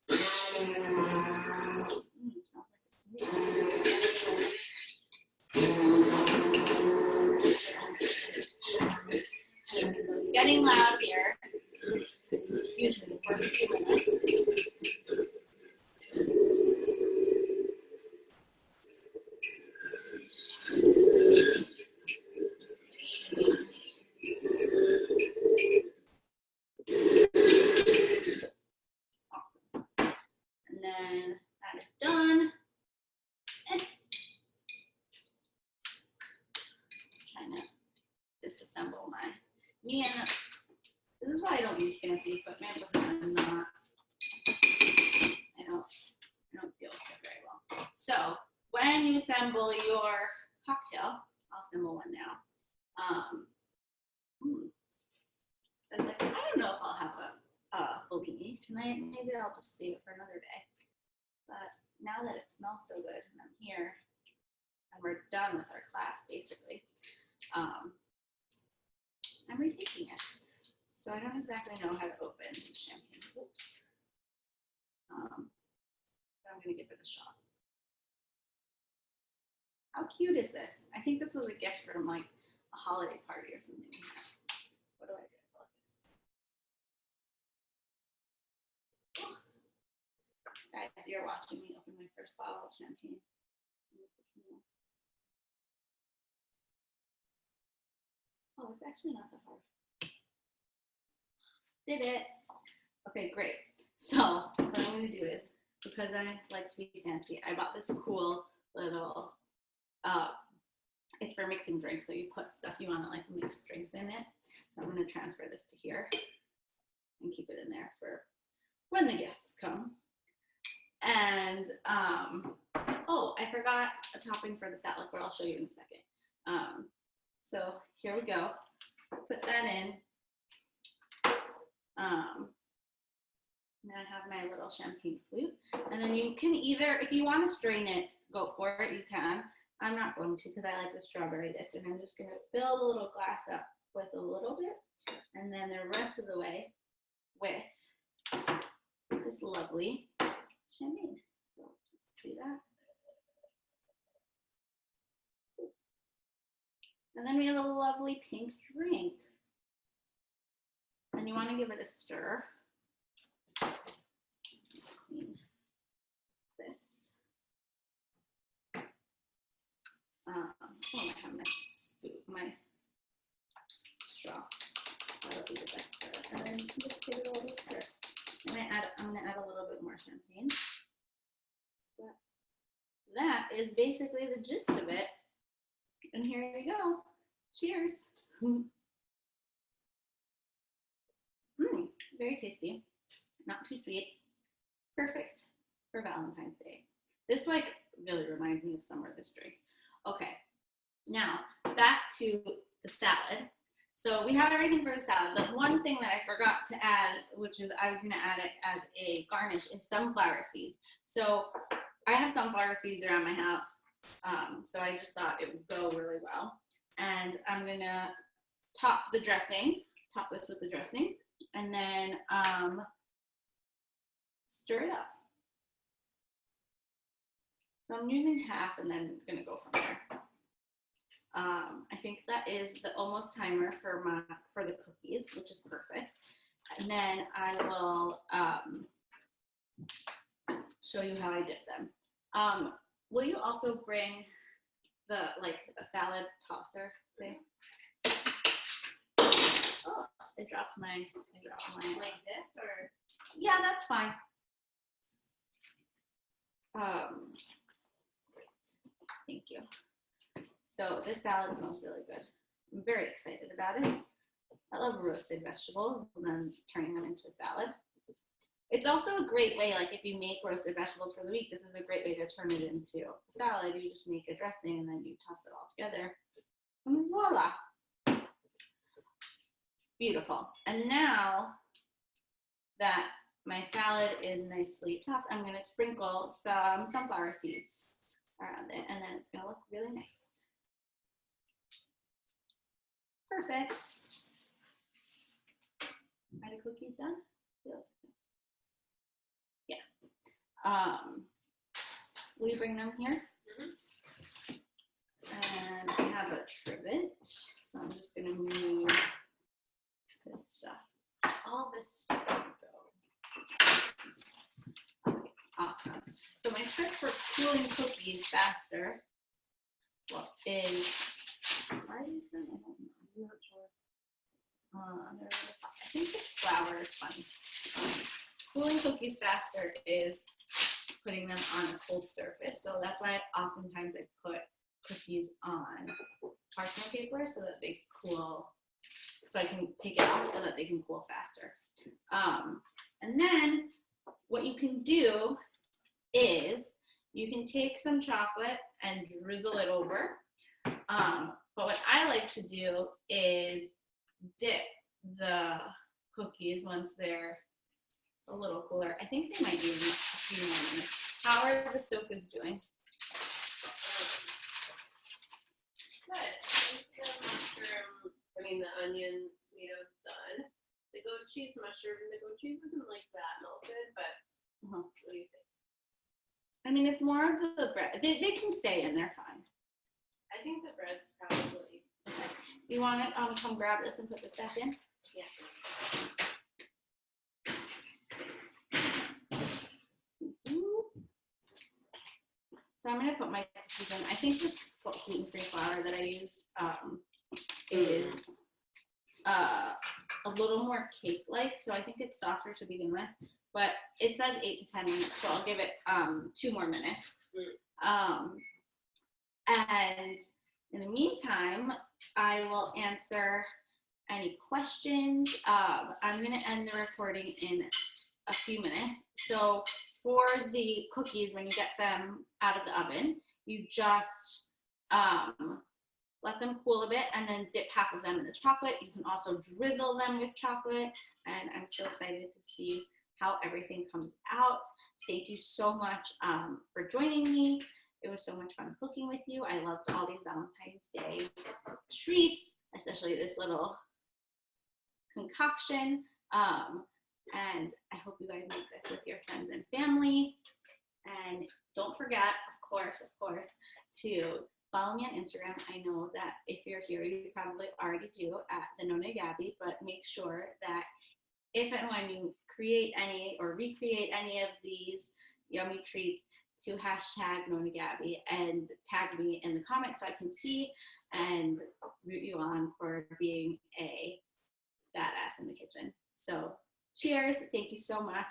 It smells like a sweet. Getting loud here. Excuse me for 2 minutes. And then that is done. Trying to disassemble my this is why I don't use fancy equipment because I'm not. I don't deal with it very well. So when you assemble your cocktail, I'll assemble one now. I was like, I don't know if I'll have a Bellini tonight. Maybe I'll just save it for another day. But now that it smells so good and I'm here and we're done with our class, basically, I'm retaking it. So I don't exactly know how to open the champagne. Oops. But I'm going to give it a shot. How cute is this? I think this was a gift from like a holiday party or something. What do I do? Guys, you're watching me open my first bottle of champagne. Oh, it's actually not that hard. Did it. Okay, great. So what I'm going to do is, because I like to be fancy, I bought this cool little, it's for mixing drinks. So you put stuff you want to like mix drinks in it. So I'm going to transfer this to here and keep it in there for when the guests come. And, oh, I forgot a topping for the salad, but I'll show you in a second. So here we go. Put that in. Now I have my little champagne flute. And then you can either, if you want to strain it, go for it, you can. I'm not going to because I like the strawberry bits. And I'm just going to fill the little glass up with a little bit. And then the rest of the way with this lovely champagne. So see that? And then we have a lovely pink drink. And you want to give it a stir. Clean this. Oh, I have my straw. That'll be the best stir. And then just give it a little stir. I'm gonna add a little bit more champagne. But that is basically the gist of it. And here you go. Cheers. Very tasty. Not too sweet. Perfect for Valentine's Day. This like really reminds me of summer, this drink. Okay, now back to the salad. So we have everything for the salad. The one thing that I forgot to add, which is I was gonna add it as a garnish, is sunflower seeds. So I have sunflower seeds around my house. So I just thought it would go really well. And I'm gonna top this with the dressing, and then stir it up. So I'm using half and then gonna go from there. I think that is the almost timer for the cookies, which is perfect. And then I will show you how I dip them. Will you also bring a salad tosser thing? Oh, I dropped my. Like this, or? Yeah, that's fine. Thank you. So this salad smells really good. I'm very excited about it. I love roasted vegetables and then turning them into a salad. It's also a great way, like if you make roasted vegetables for the week, this is a great way to turn it into a salad. You just make a dressing and then you toss it all together. And voila. Beautiful. And now that my salad is nicely tossed, I'm going to sprinkle some sunflower seeds around it, and then it's going to look really nice. Perfect. Are the cookies done? Yeah. Will you bring them here? And I have a trivet, so I'm just gonna move this stuff. All this stuff will go. Okay, awesome. So my trick for cooling cookies faster, is why is that? I don't know. I'm not sure. I think this flour is funny. Cooling cookies faster is putting them on a cold surface. So that's why oftentimes I put cookies on parchment paper so that they cool, so I can take it off so that they can cool faster. And then what you can do is you can take some chocolate and drizzle it over. But what I like to do is dip the cookies once they're a little cooler. I think they might need a few more minutes. How are the Socas doing? Good. I think the mushroom, the onion, tomatoes done. The goat cheese mushroom, the goat cheese isn't like that melted, but what do you think? It's more of the bread. They can stay in, they're fine. I think the bread's probably. You want to come grab this and put this back in? Yeah. So I'm going to put my cookies in. I think this gluten-free flour that I use is a little more cake-like, so I think it's softer to begin with. But it says 8 to 10 minutes, so I'll give it 2 more minutes. And in the meantime, I will answer any questions. I'm going to end the recording in a few minutes. So for the cookies, when you get them out of the oven, you just let them cool a bit and then dip half of them in the chocolate. You can also drizzle them with chocolate. And I'm so excited to see how everything comes out. Thank you so much for joining me. It was so much fun cooking with you. I loved all these Valentine's Day treats, especially this little concoction. And I hope you guys make this with your friends and family. And don't forget, of course, to follow me on Instagram. I know that if you're here, you probably already do at the Nonna Gaby, but make sure that if and when you create any or recreate any of these yummy treats, to hashtag Nonna Gaby and tag me in the comments so I can see and root you on for being a badass in the kitchen. So cheers, thank you so much,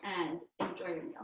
and enjoy your meal.